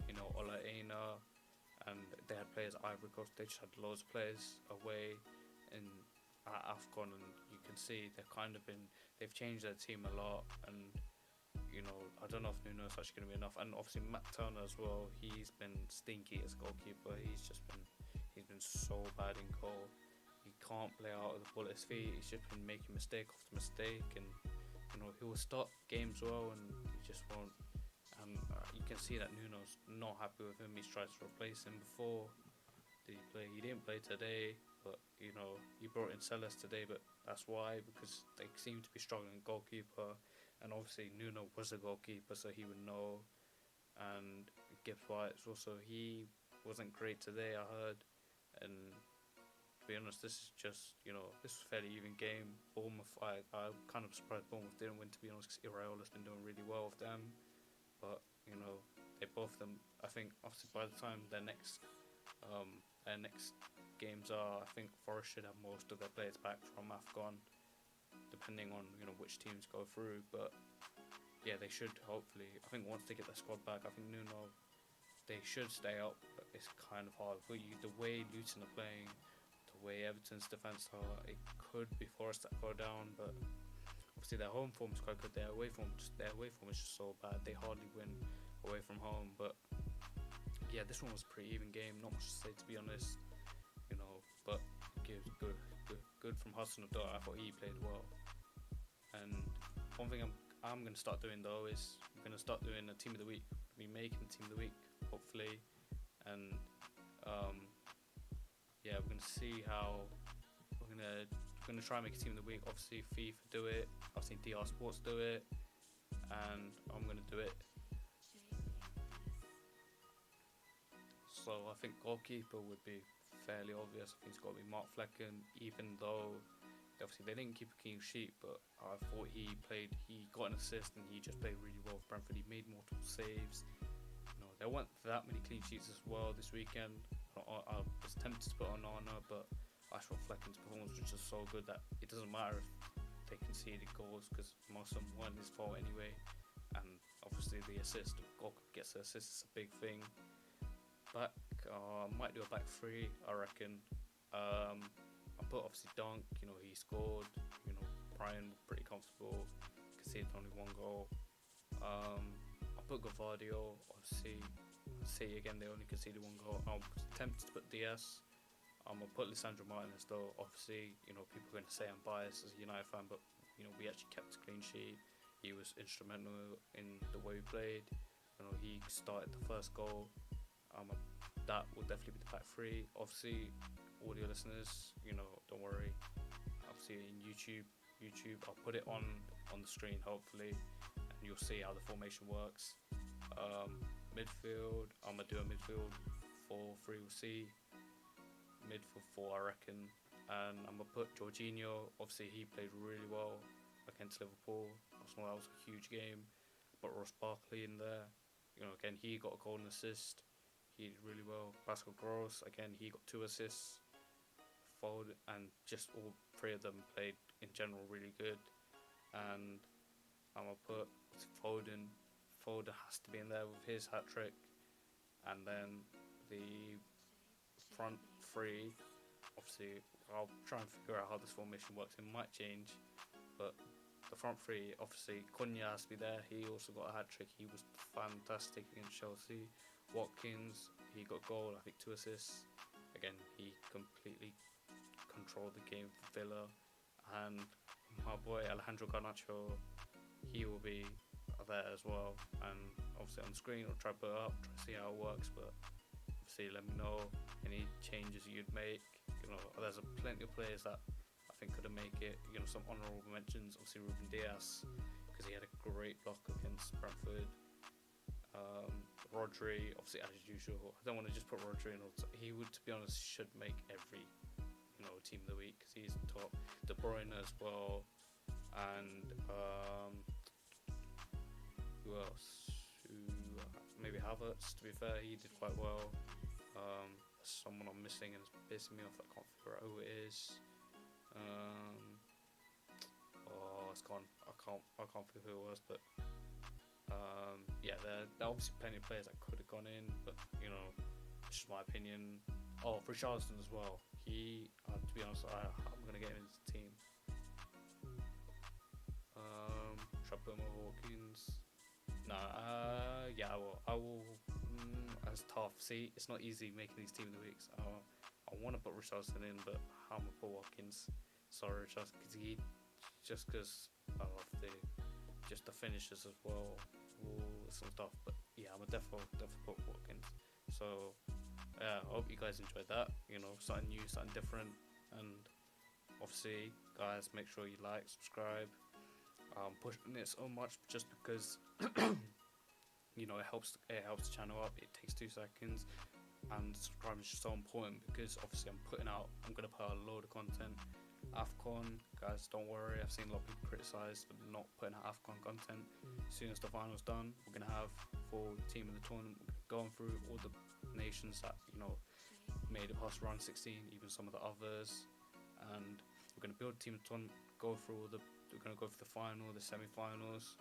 You know, Ola Aina, and they had players at Ivory Coast. They just had loads of players away at AFCON, and you can see they've changed their team a lot. And you know, I don't know if Nuno's actually going to be enough. And obviously Matt Turner as well, he's been stinky as goalkeeper. He's been so bad in goal. He can't play out of the ball at his feet. He's just been making mistake after mistake, and you know, he will start games well and he just won't. And you can see that Nuno's not happy with him. He's tried to replace him before. Did he play? He didn't play today, but you know, he brought in Celes today, but that's why, because they seem to be struggling goalkeeper. And obviously Nuno was a goalkeeper, so he would know. And Gibbs White also, he wasn't great today, I heard. And to be honest, this is just, you know, this was a fairly even game. Bournemouth, I'm kind of surprised Bournemouth didn't win, to be honest, because Iraola's been doing really well with them. But, you know, they both of them, I think, obviously by the time their next games are, I think Forest should have most of their players back from AFCON, depending on, you know, which teams go through. But yeah, they should hopefully, I think once they get their squad back, I think Nuno, they should stay up, but it's kind of hard. But the way Luton are playing, the way Everton's defence are, it could be Forest that go down. But obviously their home form is quite good. Their away form is just so bad. They hardly win away from home. But yeah, this one was a pretty even game. Not much to say, to be honest. You know, but good from Hudson-Odoi. I thought he played well. And one thing I'm going to start doing though is I'm going to start doing a team of the week. Be making team of the week, hopefully. And yeah, we're going to see how we're going to try and make a team of the week. Obviously FIFA do it, I've seen DR Sports do it, and I'm going to do it. So I think goalkeeper would be fairly obvious. I think it's got to be Mark Flecken, even though obviously they didn't keep a clean sheet, but I thought he got an assist and he just played really well for Brentford. He made multiple saves. You know, there weren't that many clean sheets as well this weekend. I was tempted to put on Arna, but I thought Flecken's performance was just so good that it doesn't matter if they conceded goals, because most of them weren't his fault anyway. And obviously the assist, if goalkeeper gets the assist, is a big thing. Back, might do a back three, I reckon. I put obviously Dunk, you know, he scored. You know, Brian pretty comfortable, conceded only one goal. I put Gavardio, obviously. See again, they only conceded one goal. I was tempted to put DS. I'm gonna put Lisandro Martinez though. Obviously, you know, people are going to say I'm biased as a United fan, but you know, we actually kept a clean sheet. He was instrumental in the way we played. You know, he started the first goal. That will definitely be the back three. Obviously, audio listeners, you know, don't worry. Obviously, in YouTube, I'll put it on the screen hopefully, and you'll see how the formation works. Midfield, I'm gonna do a midfield 4-3. We'll see. Midfield 4, I reckon, and I'm gonna put Jorginho. Obviously, he played really well against Liverpool. That was a huge game. But Ross Barkley in there. You know, again, he got a goal and assist. He did really well. Pascal Gross, again, he got 2 assists. Foden, and just all 3 of them played in general really good. And I'm gonna put Foden. Foden has to be in there with his hat-trick. And then the front 3, obviously, I'll try and figure out how this formation works. It might change, but the front 3, obviously, Cunha has to be there. He also got a hat-trick. He was fantastic against Chelsea. Watkins, he got a goal, I think 2 assists. Again, he completely controlled the game for Villa. And my boy Alejandro Garnacho, he will be there as well. And obviously on the screen, I'll try to put it up, try to see how it works. But obviously, let me know any changes you'd make. You know, there's plenty of players that I think could have made it. You know, some honourable mentions. Obviously, Ruben Dias, because he had a great block against Brentford. Rodri, obviously as usual. I don't want to just put Rodri in. He would, to be honest, should make every team of the week because he's top. De Bruyne as well, and who else? Maybe Havertz. To be fair, he did quite well. Someone I'm missing and it's pissing me off. I can't figure out who it is. It's gone. I can't figure who it was, but yeah, there are obviously plenty of players that could have gone in, but it's just my opinion. Oh, for Richarlison as well. He, to be honest, I'm gonna get him into the team. Should I put him over Watkins? No, yeah, I will. That's tough. See, it's not easy making these team of the weeks. I want to put Richarlison in, but I'm gonna put Watkins. Sorry, Richarlison, because I love the finishes as well, some stuff. But yeah, I'm a definitely put Watkins. So yeah, I hope you guys enjoyed that. Something new, something different, and obviously, guys, make sure you like, subscribe. Pushing it so much just because it helps the channel up. It takes 2 seconds, and subscribing is just so important because obviously I'm gonna put out a load of content. AFCON, guys, don't worry. I've seen a lot of people criticise for not putting out AFCON content. As soon as the final's done, we're gonna have for the team of the tournament. We're going through all the nations that made it past round 16, even some of the others, and we're gonna build a team of the tournament. We're gonna go for the final, the semi-finals.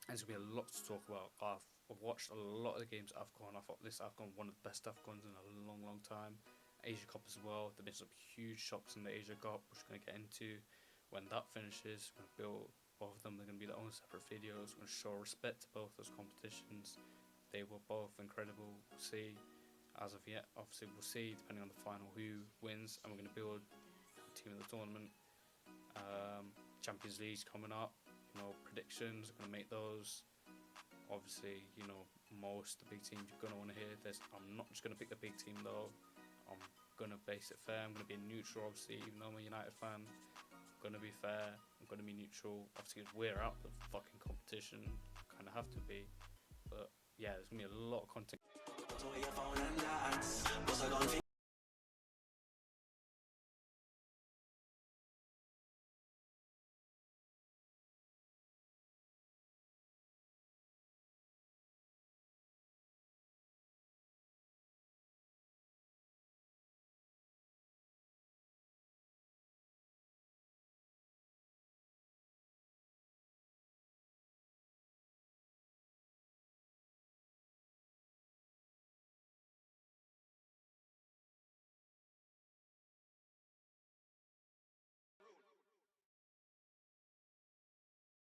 And there's gonna be a lot to talk about. I've watched a lot of the games at AFCON. I thought this AFCON one of the best AFCONs in a long time. Asia Cup as well. There've been some huge shocks in the Asia Cup, which we're going to get into. When that finishes, we're going to build both of them. They're going to be their own separate videos. We're going to show respect to both those competitions. They were both incredible. We'll see. As of yet, obviously we'll see, depending on the final, who wins. And we're going to build a team of the tournament. Champions League's coming up. Predictions, we're going to make those. Obviously, most of the big teams you're going to want to hear. I'm not just going to pick the big team though. I'm going to base it fair. I'm going to be neutral, obviously, even though I'm a United fan. I'm going to be fair. I'm going to be neutral. Obviously, we're out the fucking competition. Kind of have to be. But yeah, there's going to be a lot of content.